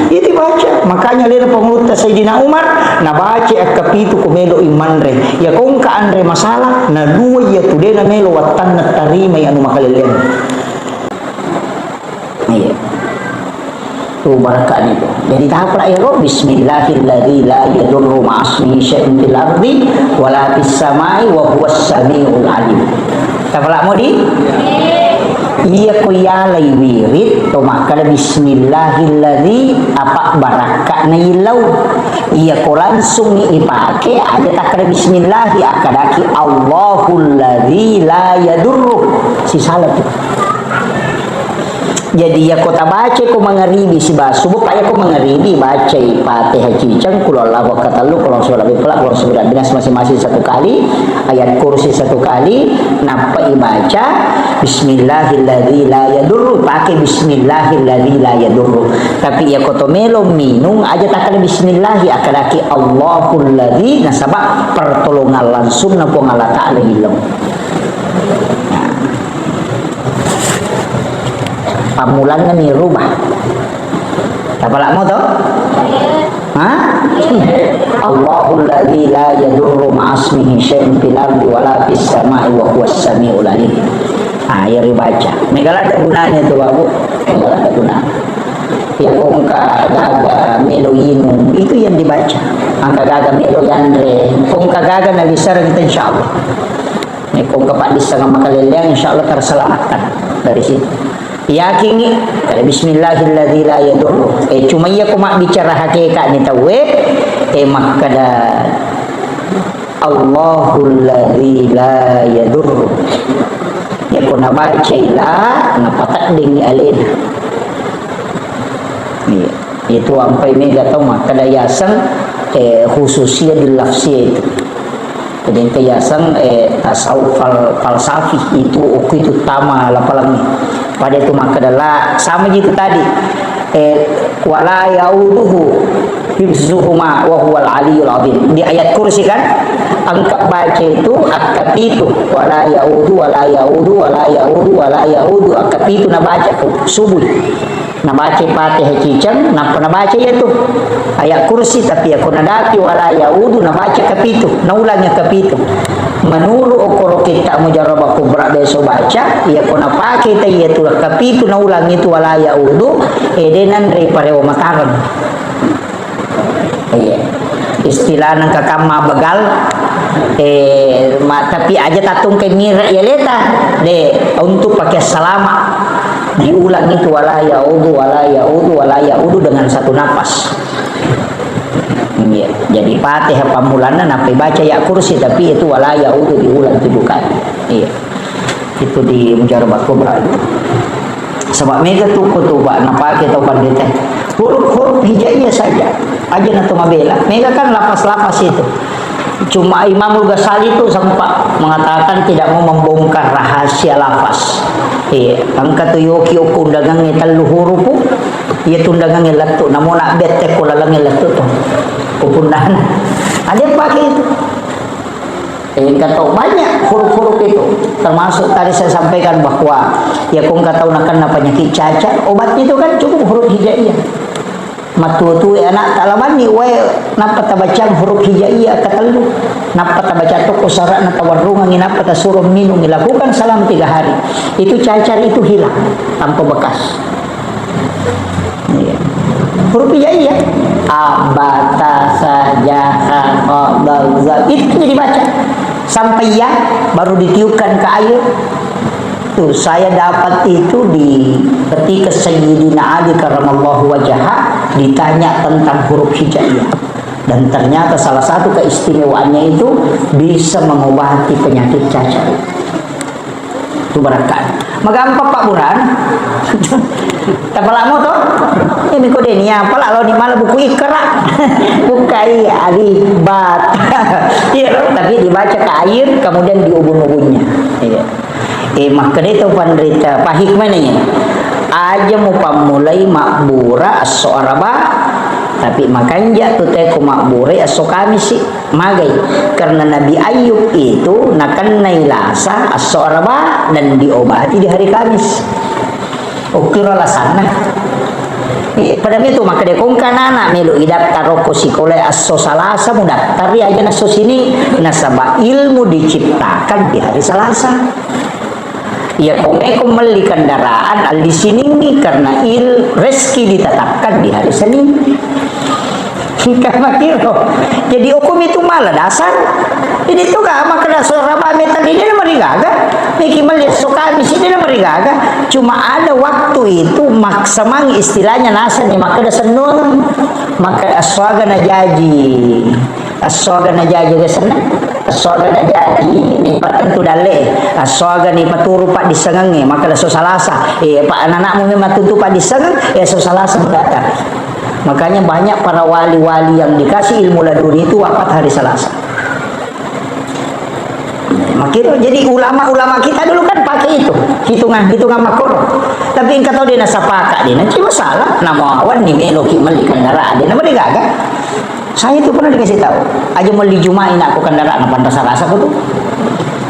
Itu baca. Makanya lira penguruta Sayyidina Umar na baca at kapitu kumelo iman re. Ya kung kaanre masalah na dua ya tude na melo watan na tarima yang makalilian. Iya. Tuh barakat itu. Jadi tahap lah ya roh bismillahilladzi la yadurru ma'asmihi syai'un fil ardi wala fis samai wa huwas samiul alim. Tapalak mo di? Iya ko yalay wirid to makala bismillahilladzi apa barakat na ilaw. Iya ko langsung ipake ada takra bismillahi akadaki Allahul ladzi la yadurru si salat. Jadi ya kota baca ko mangaribi si basu bupaya ko mangaribi baca Fatihah cicang kul Allahu katalu kalau surah pelak kalau surah binas masing-masing satu kali ayat kursi satu kali napa ibaca bismillahilladzi la yadurru pakai bismillahilladzi la yadurru tapi ya kota melo minung aja takkan bismillahi akadaki Allahul ladzi nasaba pertolongan langsung napa Allah Ta'ala hilang. Pamulan na ni rubah. Tapalak mo to? Ha? Allahul ladzi la yadurru ma'asmihi syai'un fil ardi wala fis samai wa huwas samiul alim. Ya dibaca. Megala ada gunanya itu Babu. Megala ada gunanya. Ya kung ka melo inum, itu yang dibaca. Angka gaga melo yandre, kung kagaga na lisar kita insyaallah. Kung kapak disang makaliliang insyaallah terselamatkan dari situ. Yakini kada bismillahilladzi la yadurru. Cuma ya ko mak bicara hakikat ni tawe mak kada Allahul ladzi la yadurru. Ya ko na baca ila na patak ding alin. Itu sampai ini gak tahu mak kada yasan khususnya di lafsi itu. Jadi keyasan tasawuf falsafi itu utama lapalami. Pada itu maka adalah sama gitu tadi. Wala yauduhu hifzuhuma wa huwal aliyul azim. Di ayat kursi kan angka baca itu akad itu wala yaudu wala yaudu wala yaudu wala yaudu akad itu na baca subuh. Na baca Fatihah cicang, na baca itu ayat kursi tapi aku nadati wala yaudu na baca kapitu, na ulangnya kapitu. Menulu okoro kita mujarabah kubra besok baca, ya aku na pakai ta itu kapitu na ulang itu wala yaudu, edenan dari parewa makaran. Istilah nang kakama begal tapi aja tatung ke mira ya leta de untuk pakai salama diulang itu wala yaudu wala yaudu wala yaudu dengan satu napas. Jadi Fatihah pamulana napi baca ya kursi tapi itu wala yaudu diulang itu bukan. Itu di mujarabah kubra. Sebab mega tu kutubah napa kita pandai huruf-huruf hijaiyah saja aja nato mabela. Mega kan lapas-lapas itu. Cuma Imamul Ghazali itu sempat mengatakan tidak mau membongkar rahasia lafaz. Angka tu yoki undangan ngetal hurufu, ia tundangan ngelatu. Namun nak bete kulalang ngelatu tu, kepundahan. Ada pakai itu. Kata banyak huruf-huruf itu. Termasuk tadi saya sampaikan bahwa ya kung kata unakan penyakit cacat, obatnya itu kan cukup huruf hijaiyah. Matu-tu anak talaman ni we napa tabacang huruf hijaiyah katalu napa tabaca toko syarat na tawarrungan ni napa tasuruh minum dilakukan salam 3 hari itu cacar itu hilang tanpa bekas. Huruf hijaiyah abata saja qadza itu dibaca sampai ya baru ditiupkan ke air. Tuh saya dapat itu di ketika Sayyidina Ali karramallahu wajhah ditanya tentang huruf hijaiyah dan ternyata salah satu keistimewaannya itu bisa mengobati penyakit cacat. Itu berangkat. Magampang Pak Burhan. Tapalamu toh? Ini kode ni apa lah lo ni malah buku ikra. Bukai alif bat. Iya, tapi dibaca ke air kemudian diubun-ubunnya. Iya. Maka itu penderita pahikmah ni aja mau pamulai makbura as-so'araba tapi makanya tu teh ku makbura as-sokami sih magai karena Nabi Ayub itu nakan nailasa as-so'araba dan diobati di hari Kamis ukira lasana pada itu maka dia kong kanana melu idap taroko sikole aso salasa mudah tapi aja naso sini nasabah ilmu diciptakan di hari Selasa. Ya kung meli kendaraan di sini nih karena rezeki ditetapkan di hari Senin. Karena kiro. Jadi hukum itu malah dasar. Ini tuh gak maka dasar apa metal ini nama rigaga. Miki melihat suka di sini nama rigaga. Cuma ada waktu itu maksamang istilahnya nasa nih maka dasar nun. Maka aswaga najaji. Aswaga najaji ke sana. Aswaga najaji ni patentu dale. Aswaga ni paturu pak disengange maka dasar salasa. Pak anak-anakmu memang tutu pak disengang so salasa mendatang. Makanya banyak para wali-wali yang dikasih ilmu laduni itu wafat hari Selasa. Makanya jadi ulama-ulama kita dulu kan pakai itu hitungan makro. Tapi engkau tahu dia nasa pakak dia nanti masalah nama awan ni meloki meli kendaraan dia nama dia gagah. Saya itu pernah dikasih tahu aja meli jumain aku kendaraan pada Selasa tu.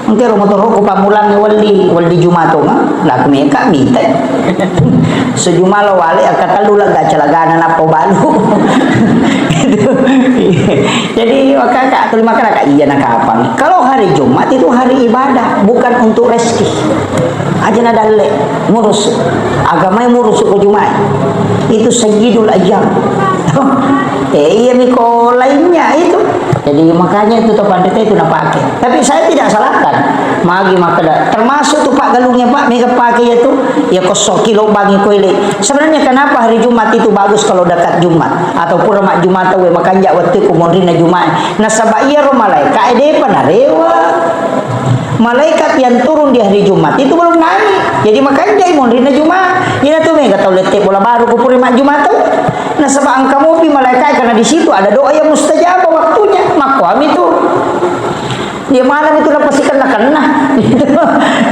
Engkau motor aku pamulang wali Jumat tu lah kumeka minta. Sejumlah lo wali kata lu lah gak celaganan apa balu. Jadi kakak terima kakak iya nak kapan? Kalau hari Jumat itu hari ibadah bukan untuk rezeki. Aja nadale ngurus agama yang ngurus ke Jumat. Itu sayyidul ajam. Iya Miko lainnya itu. Jadi makanya itu tuh pandita itu nak pakai. Tapi saya tidak salahkan. Magi makada. Termasuk tuh Pak galungnya Pak mereka pakai itu ya kosong kilo bangi koile. Sebenarnya kenapa hari Jumat itu bagus kalau dekat Jumat atau pura mak Jumat we makanja waktu kumondrina Jumat. Nasaba iya ro malaikat ede panarewa. Malaikat yang turun di hari Jumat itu belum naik. Jadi makanya mondrina Jumat. Ina tuh mereka tahu letek bola baru ku pura mak Jumat tuh. Nah sebab kamu pi malaikat karena di situ ada doa yang mustajab waktunya. Maka kami itu dia malam itu pasti kena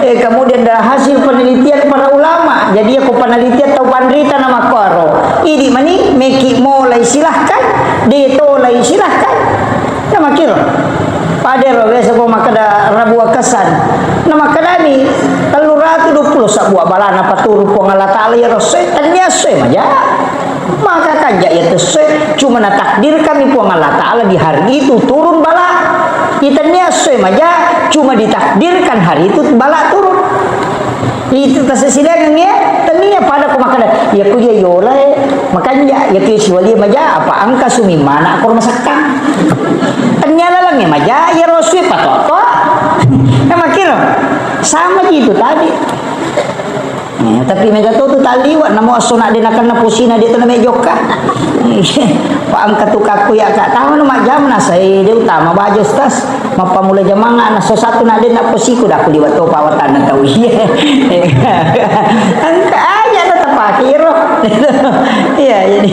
kemudian ada hasil penelitian para ulama. Jadi aku penelitian tahu pandrita nama karo. Ini mani meki mulai silahkan, ditolai silahkan. Nama kira. Pada biasa ko makada rabu akasan. Nama kadani telur ratu 20 sabua balana paturu po ngala taala ya rose tanya se aja. Maka kanja ya tese cuma na takdir kami po ngala taala di hari itu turun bala. Itanya se aja cuma ditakdirkan hari itu bala turun. Itu tasisilang ya tania pada ko makada ya ku ya yola makanya ya ku siwali maja apa angka sumimana aku masakkan. Ternyata lang ya maja ya roswi patoto. Makiro sama gitu tadi. Tapi mega tu taliwat namo asuna dia nak na pusina dia tu na mejoka. Pak angkat tu kaku ya kak tahu nama jam na saya dia utama baju tas mapamula jamanga na so satu na dia nak pusiku dah aku liwat tu pawatan na tahu iya. Angka aja tetap pakiro. Iya jadi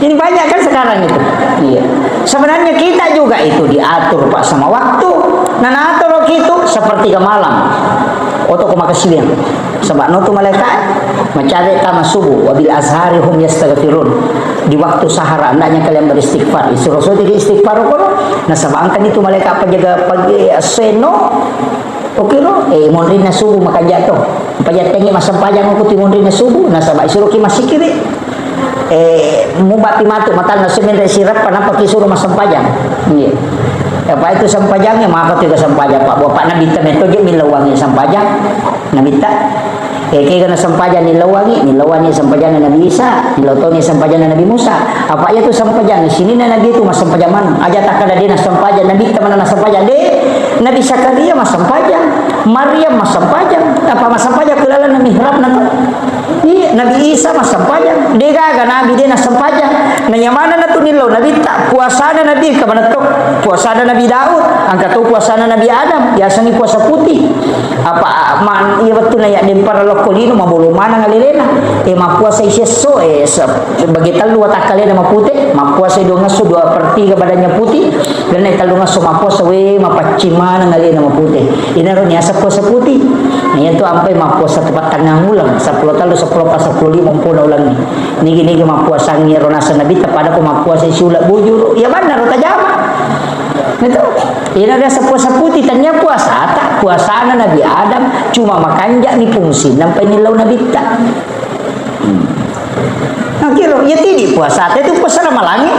ini banyak kan sekarang itu. Iya. Sebenarnya kita juga itu diatur Pak sama waktu. Nah atur gitu seperti ke malam. Oto ko makasilian. Sebab nutu malaikat mencari kama subuh wabil azhari hum yastaghfirun. Di waktu sahara hendaknya kalian beristighfar. Rasul tidak istighfar kono. Nah sabangkan itu malaikat penjaga pagi seno. Oke lo, mondrina subuh maka jatuh. Pajat tengi masa pajang aku ti mondrina subuh. Nah sabak suruh ki masih kiri. Mubati matu mata na semen sirap panapa ki suruh masa pajang. Iya. Apa itu sampajangnya maka tiga sampajang Pak Bapak Nabi temeto je milawangi sampajang Nabi tak kaya kana sampajang nilawangi sampajang Nabi Isa nilotoni sampajang Nabi Musa apa ya tu sampajang sini na Nabi itu mas sampajang mana aja tak ada dia sampajang Nabi teman na sampajang de Nabi Zakaria mas sampajang Maryam mas sampajang apa mas sampajang kulala na mihrab na iya Nabi Isa mas sampajang de gaga Nabi de na sampajang nanya mana na tu nilaw Nabi tak puasana Nabi ka mana tu puasana Nabi Daud, angkat tu puasana Nabi Adam, biasanya puasa putih. Apa man iya betul na ya para lokolino mabolo mana ngalilena. Ma puasa iseso bagi talu watakale na maputi, ma puasa do ngaso 2/3 badannya putih, dan na talu ngaso ma puasa we mapacima na ngalilena maputi. Inaro niya sa puasa putih. Niya tu ampai ma puasa tepat tengah ulang, 10 talu 10 pas 10 umpuna ulang ni. Nigi ma puasa ngiro nasa Nabi tapada ko ma puasa isulak bujur. Ya benar tajama. Betul. Ini ada sepuasa putih tanya puasa tak puasa Nabi Adam cuma makanja ni fungsi sampai nilau Nabi tak. Nah kira ya tidak puasa itu puasa ramalangi.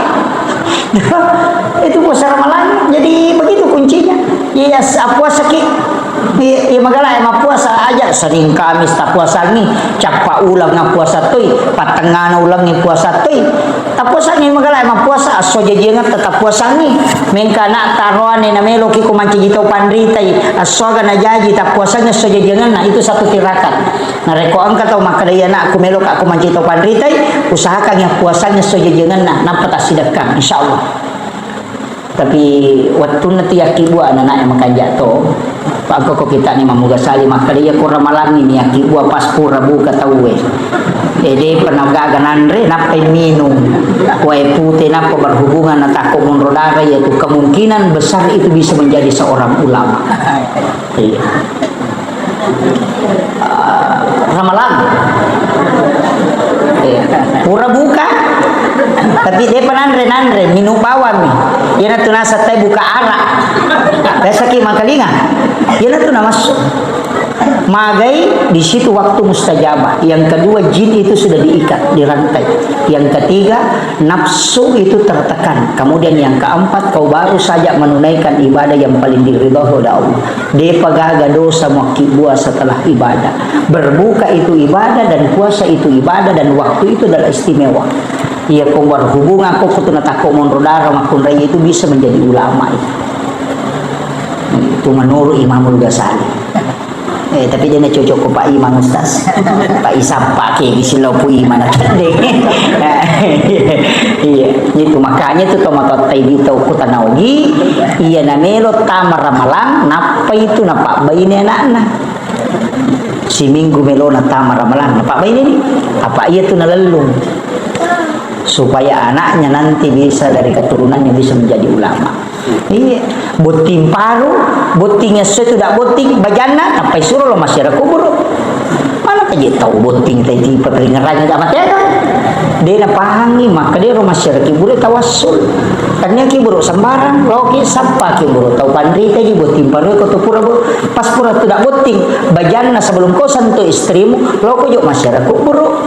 Itu puasa ramalangi. Jadi begitu kuncinya. Ya puasa ki iya magala emang puasa aja sering Kamis tak puasa ni capa ulang nga puasa tuy patengana ulang ni puasa tuy tak puasa ni magala emang puasa aso jajangan tetap puasa ni mengka nak taruhan ni namelo ki kumanci jito pandritai aso gana jaji tak puasanya aso jajangan nah itu satu tirakat nah reko angka tau makadaya nak aku melok aku manci jito pandritai usahakan yang puasanya aso jajangan nah nampak tak sedekah insyaallah. Tapi waktu nanti yaki buah anak yang makan jatuh Pak kok kita ni mamuga sali makaliya ko ramalan ni yaki buah pas pura buka tawe jadi pernah gaganan re napay minum kue putih napa berhubungan atau monrodara yaitu kemungkinan besar itu bisa menjadi seorang ulama. Ramalan pura buka tapi dia penandre minum bawang nih yana tu nasa tay buka arak biasa ki makalinga yana tu na masuk magai di situ waktu mustajabah. Yang kedua jin itu sudah diikat di rantai. Yang ketiga nafsu itu tertekan. Kemudian yang keempat kau baru saja menunaikan ibadah yang paling diridhoi oleh Allah. Depagaga dosa makibua setelah ibadah. Berbuka itu ibadah dan puasa itu ibadah dan waktu itu adalah istimewa. Iya kong berhubungan kok kutu natako monrodara makun raya itu bisa menjadi ulama itu menurut Imamul Ghazali. Tapi dia nak cocok ke Pak Imam Ustaz. Pak Isam pakai gisilau pu iman tadi. Iya, itu makanya tu tomato tadi tau kutanaugi, iya namelo tamar ramalang, napa itu napa bayi anak-anak. Si minggu melo na tamar ramalang, napa bayi ini? Apa iya tu nalalung? Supaya anaknya nanti bisa dari keturunannya bisa menjadi ulama. Iya, boting paru, botingnya sudah boting bajana, apa suruh lo masyarakat kubur. Mana kaje tahu boting tadi peringatannya amat ya kan? Dia pahangi maka dia rumah masyarakat kubur tawassul. Karena kiburu sembarang, lo ki sapa kiburu tahu pandri tadi boting paru kau tu pura pas pura tidak boting bajana sebelum kau sentuh istrimu, lo kau juga masyarakat kubur.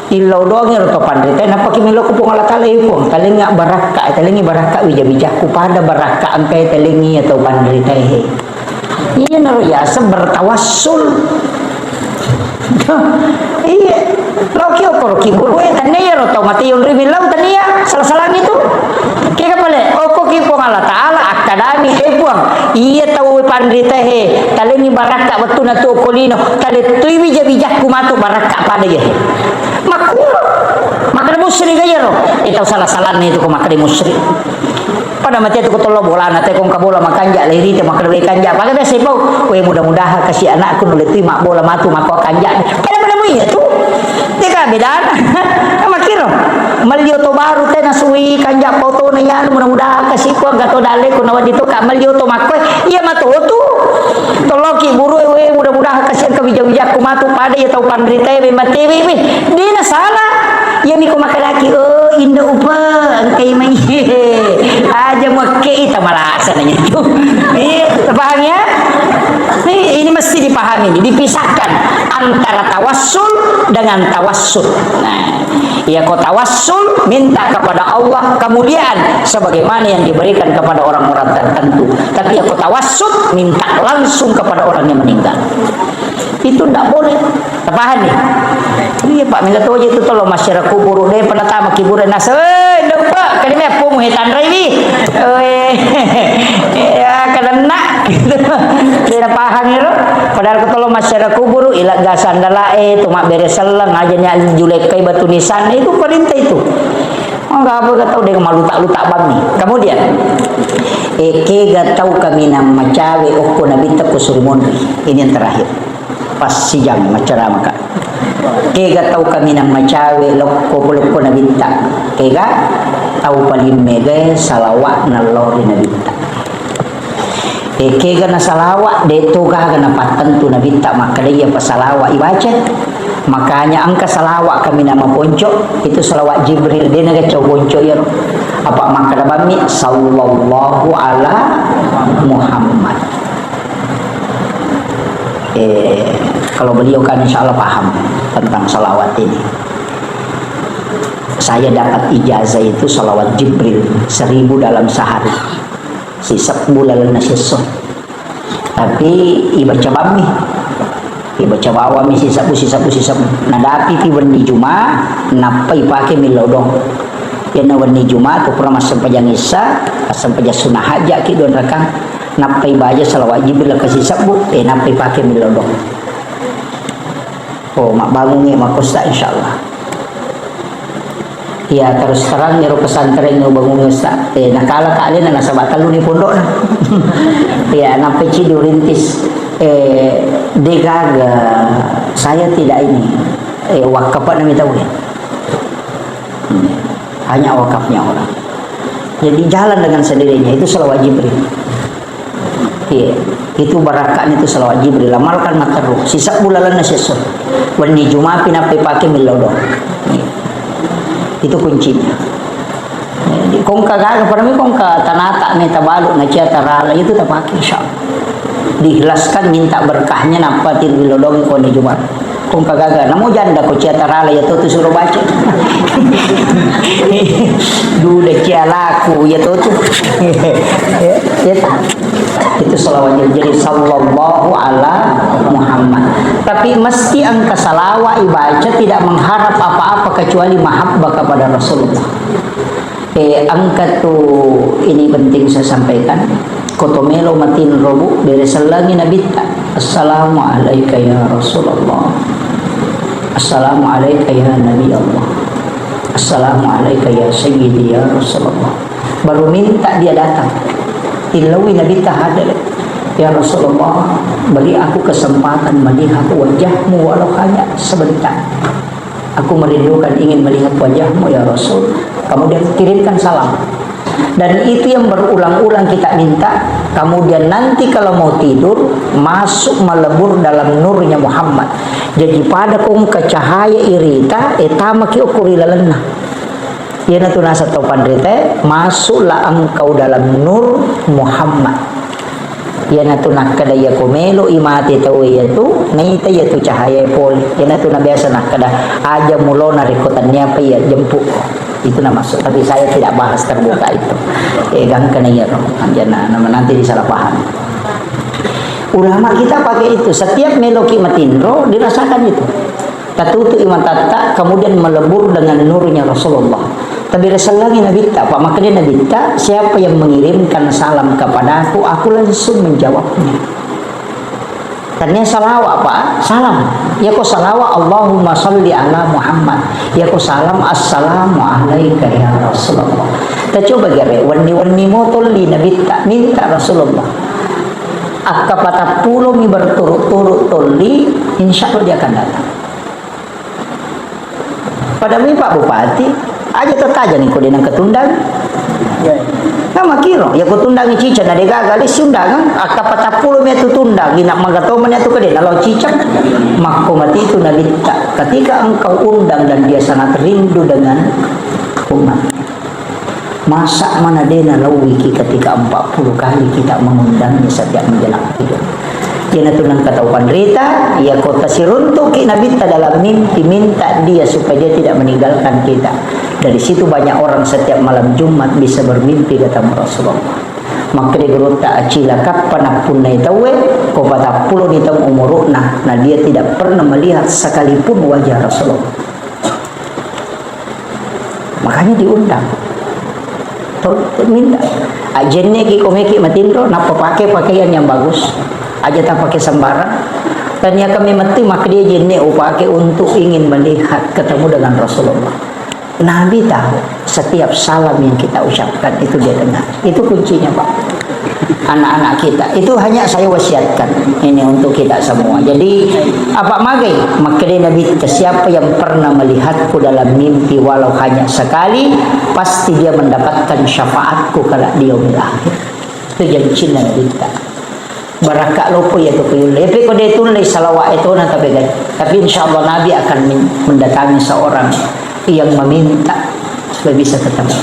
Ilau doang ya roto pandai teh napa kimi lo kupung ala talai pun talingi baraka talingi baraka bijak pada baraka angkai talingi atau pandai teh iya naro ya bertawassul iya lo kio koro kibur tanya ya roto mati yun ribilau tanya salah itu kaya kapale oko kipung ala taala akadami buang iya tahu pandai teh talingi baraka betul natu kolino tali tui bijak kumatu baraka pada ya maka musyrik aja loh itu salah-salah nih itu maka musyrik pada mati itu ketolo bola nanti kong kabola makan jak lari itu maka lebih kanjak maka dia sepau weh mudah-mudahan kasih anakku nulis tu mak bola matu maka kanjak pada mu itu dia kan beda makiro malio to baru teh nasui kanjak foto nya mudah-mudahan kasih ku gato dale ku nawa ditu ka malio to makwe iya matu tu toloki buru we mudah-mudahan kasih kebijak-bijak ku matu pada ya tau pandrita we mati we dia salah ya mi ko makalaki oh indah upa angkai mai aja mau ke itu malah asalnya itu paham ya ini mesti dipahami dipisahkan antara tawassul dengan tawassul. Nah ya kau tawassul minta kepada Allah kemudian sebagaimana yang diberikan kepada orang-orang tertentu, tapi aku tawassul minta langsung kepada orang yang meninggal itu tidak boleh. Paham nih? Iya Pak minta tu aja itu tolong masyarakat kubur deh pada tamak kiburan nasa Pak kali ni apa mu hitan rai ya kadang-kadang dia paham ya padahal ketolong masyarakat kubur ilah gasan dala tumak beres selang aja nya julek kai batu nisan itu perintah itu enggak apa tahu dia malu tak bami kemudian ke gatau kami nam macawe okko nabi takusurmon ini yang terakhir pas sijang macara maka kega tahu kami nam macawe lokko na binta kega tahu paling mega salawat na lori na binta kega na salawat de toga na patentu na binta maka dia pasalawat ibaca makanya angka salawat kami nama ponco itu salawat Jibril dia naga cow ponco ya apa maka bami sallallahu ala Muhammad. Kalau beliau kan insya Allah paham tentang salawat ini. Saya dapat ijazah itu salawat Jibril 1000 dalam sehari. Sisa bulan nasiso. Tapi ibaca bami, ibaca bawa mi sisa nadapi ti warni Juma napai pakai milodong. Ya na warni Juma tu pernah sampai jang Isa, sampai jang sunah haja ki don rakang. Napai baca salawat Jibril kasih sabut napai pakai milodong. Oh mak bangun ni mak kosta insyaallah. Ya terus terang nyuruh pesantren nyuruh bangun ustaz. Nakala kali na nasa batalu ni pondok na. Ya napai cidu rintis. Degaga saya tidak ini. Wakaf nak minta boleh. Hanya wakafnya orang. Jadi jalan dengan sendirinya itu salawat Jibril. Iya, itu barakatnya itu salawat Jibril amalkan mataru sisa bulalan nasiso warni Juma pinapai pakai milodong itu kuncinya kong kagaga parami kong ka tanata ni tabaluk na cia tarala itu tak pakai insyaallah diikhlaskan minta berkahnya napa tir milodong ko ni Juma kong kagaga namo janda ko cia tarala ya tu suruh baca duda cia laku ya tu ya itu salawatnya. Jadi sallallahu ala Muhammad. Tapi mesti angka salawat dibaca tidak mengharap apa-apa kecuali mahabbah kepada Rasulullah. Angka tu ini penting saya sampaikan. Kotomelo matin robu dari selangi Nabi ta. Assalamualaikum ya Rasulullah. Assalamualaikum ya Nabi Allah. Assalamualaikum ya Sayyidi ya Rasulullah. Baru minta dia datang. Ilawi Nabi ta hadir. Ya Rasulullah, beri aku kesempatan melihat wajahmu walau hanya sebentar. Aku merindukan ingin melihat wajahmu ya Rasul. Kemudian kirimkan salam. Dan itu yang berulang-ulang kita minta. Kemudian nanti kalau mau tidur, masuk melebur dalam nurnya Muhammad. Jadi pada kong kecahaya irita, etama ki ukuri lalena. Ia natu nasa topan rite, masuklah engkau dalam nur Muhammad. Ia natu nak kada ya komelo imati tau ia tu, nita ia tu cahaya poli. Ia natu na biasa nak kada aja mulo na rikotannya apa ia jemput. Itu nama masuk, tapi saya tidak bahas terbuka itu. Gang kena ya anjana nama nanti disalah paham. Ulama kita pakai itu, setiap meloki matindro dirasakan itu. Tatutu iman tata, kemudian melebur dengan nurnya Rasulullah. Tapi lagi Nabi tak, Pak makanya Nabi tak, siapa yang mengirimkan salam kepada aku langsung menjawabnya. Karena salawat apa? Salam. Ya ko salawat Allahumma salli ala Muhammad. Ya ko salam assalamu alaika ya Rasulullah. Kita coba gere wani mo tolli Nabi tak minta Rasulullah. Akka patah pulau mi berturut-turut tolli, insya Allah dia akan datang. Pada mi Pak Bupati, aja tetaja nih kau dinang ketundang. Nama kiro, ya kau tundangi cica, nade gagal, sundangan, akka patah pulau mi tu tundang, ginak magatoman itu kade, kalau cica, mako mati itu Nabi tak. Ketika engkau undang dan dia sangat rindu dengan umat. Masa mana dena lawiki ketika 40 kali kita mengundangnya setiap menjelang hidup. Kena tunang ketaupan Rita, ya kota siruntuk Nabi dalam mimpi minta dia supaya dia tidak meninggalkan kita. Dari situ banyak orang setiap malam Jumat bisa bermimpi ketemu Rasulullah. Maka dia gerota acila kapan pun naik tawe, kau patah puluh di tahun umurna, nah dia tidak pernah melihat sekalipun wajah Rasulullah. Makanya diundang. Minta ajennya ki komeki matindro napa pakai pakaian yang bagus aja tak pakai sembarang dan ya kami mati maka dia jenne pakai untuk ingin melihat ketemu dengan Rasulullah. Nabi tahu setiap salam yang kita ucapkan itu dia dengar. Itu kuncinya Pak. Anak-anak kita itu hanya saya wasiatkan ini untuk kita semua. Jadi apa magai maka dia Nabi siapa yang pernah melihatku dalam mimpi walau hanya sekali pasti dia mendapatkan syafaatku kala di yaumil akhir. Itu janji Nabi kita. Barakah lupa ya tu kuyul. Tapi kalau dia tulis salawat itu nanti begal. Tapi insyaallah Nabi akan mendatangi seorang yang meminta supaya bisa ketemu.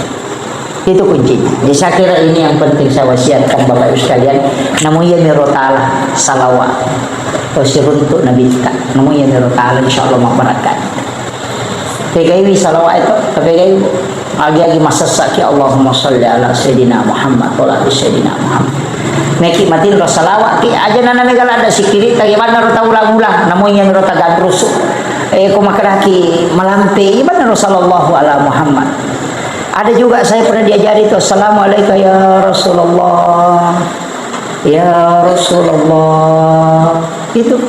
Itu kuncinya. Jadi saya kira ini yang penting saya wasiatkan Bapak Ibu sekalian. Namanya mirotala salawat. Tosirun untuk Nabi kita. Namanya mirotala insyaallah mabarakah. Pegai salawat itu, pegai lagi masa sakit Allahumma shalli ala sayyidina Muhammad wa ala sayyidina Muhammad. Neki matin ro salawat ki aja nana negala ada sikiri bagaimana ro ulang-ulang namanya ro tagan rusuk. Ko makaraki malampe ibana Rasulullah ala Muhammad. Ada juga saya pernah diajari itu assalamualaikum ya Rasulullah. Ya Rasulullah. Itu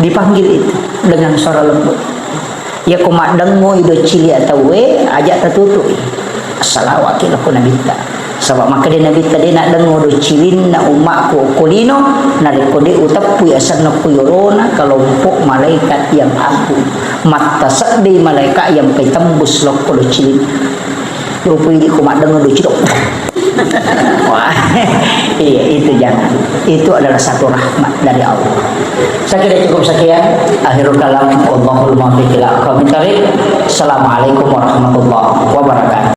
dipanggil itu dengan suara lembut. Ya kumak dengo ido cili atau we ajak tertutup. Assalamualaikum aku Nabi ta. Sebab maka dia Nabi tadi nak dengo do cilin na umakku kulino na kode utapu asal na kuyorona kalau empuk malaikat yang agung. Mata sedih malaikat yang kai tembus lok do cilin. Rupui di kumak dengo do cilok. Wah, iya itu jangan. Itu adalah satu rahmat dari Allah. Saya kira cukup sekian. Akhirul kalam. Wallahul muwaffiq ila aqwamit thoriq. Assalamualaikum warahmatullahi wabarakatuh.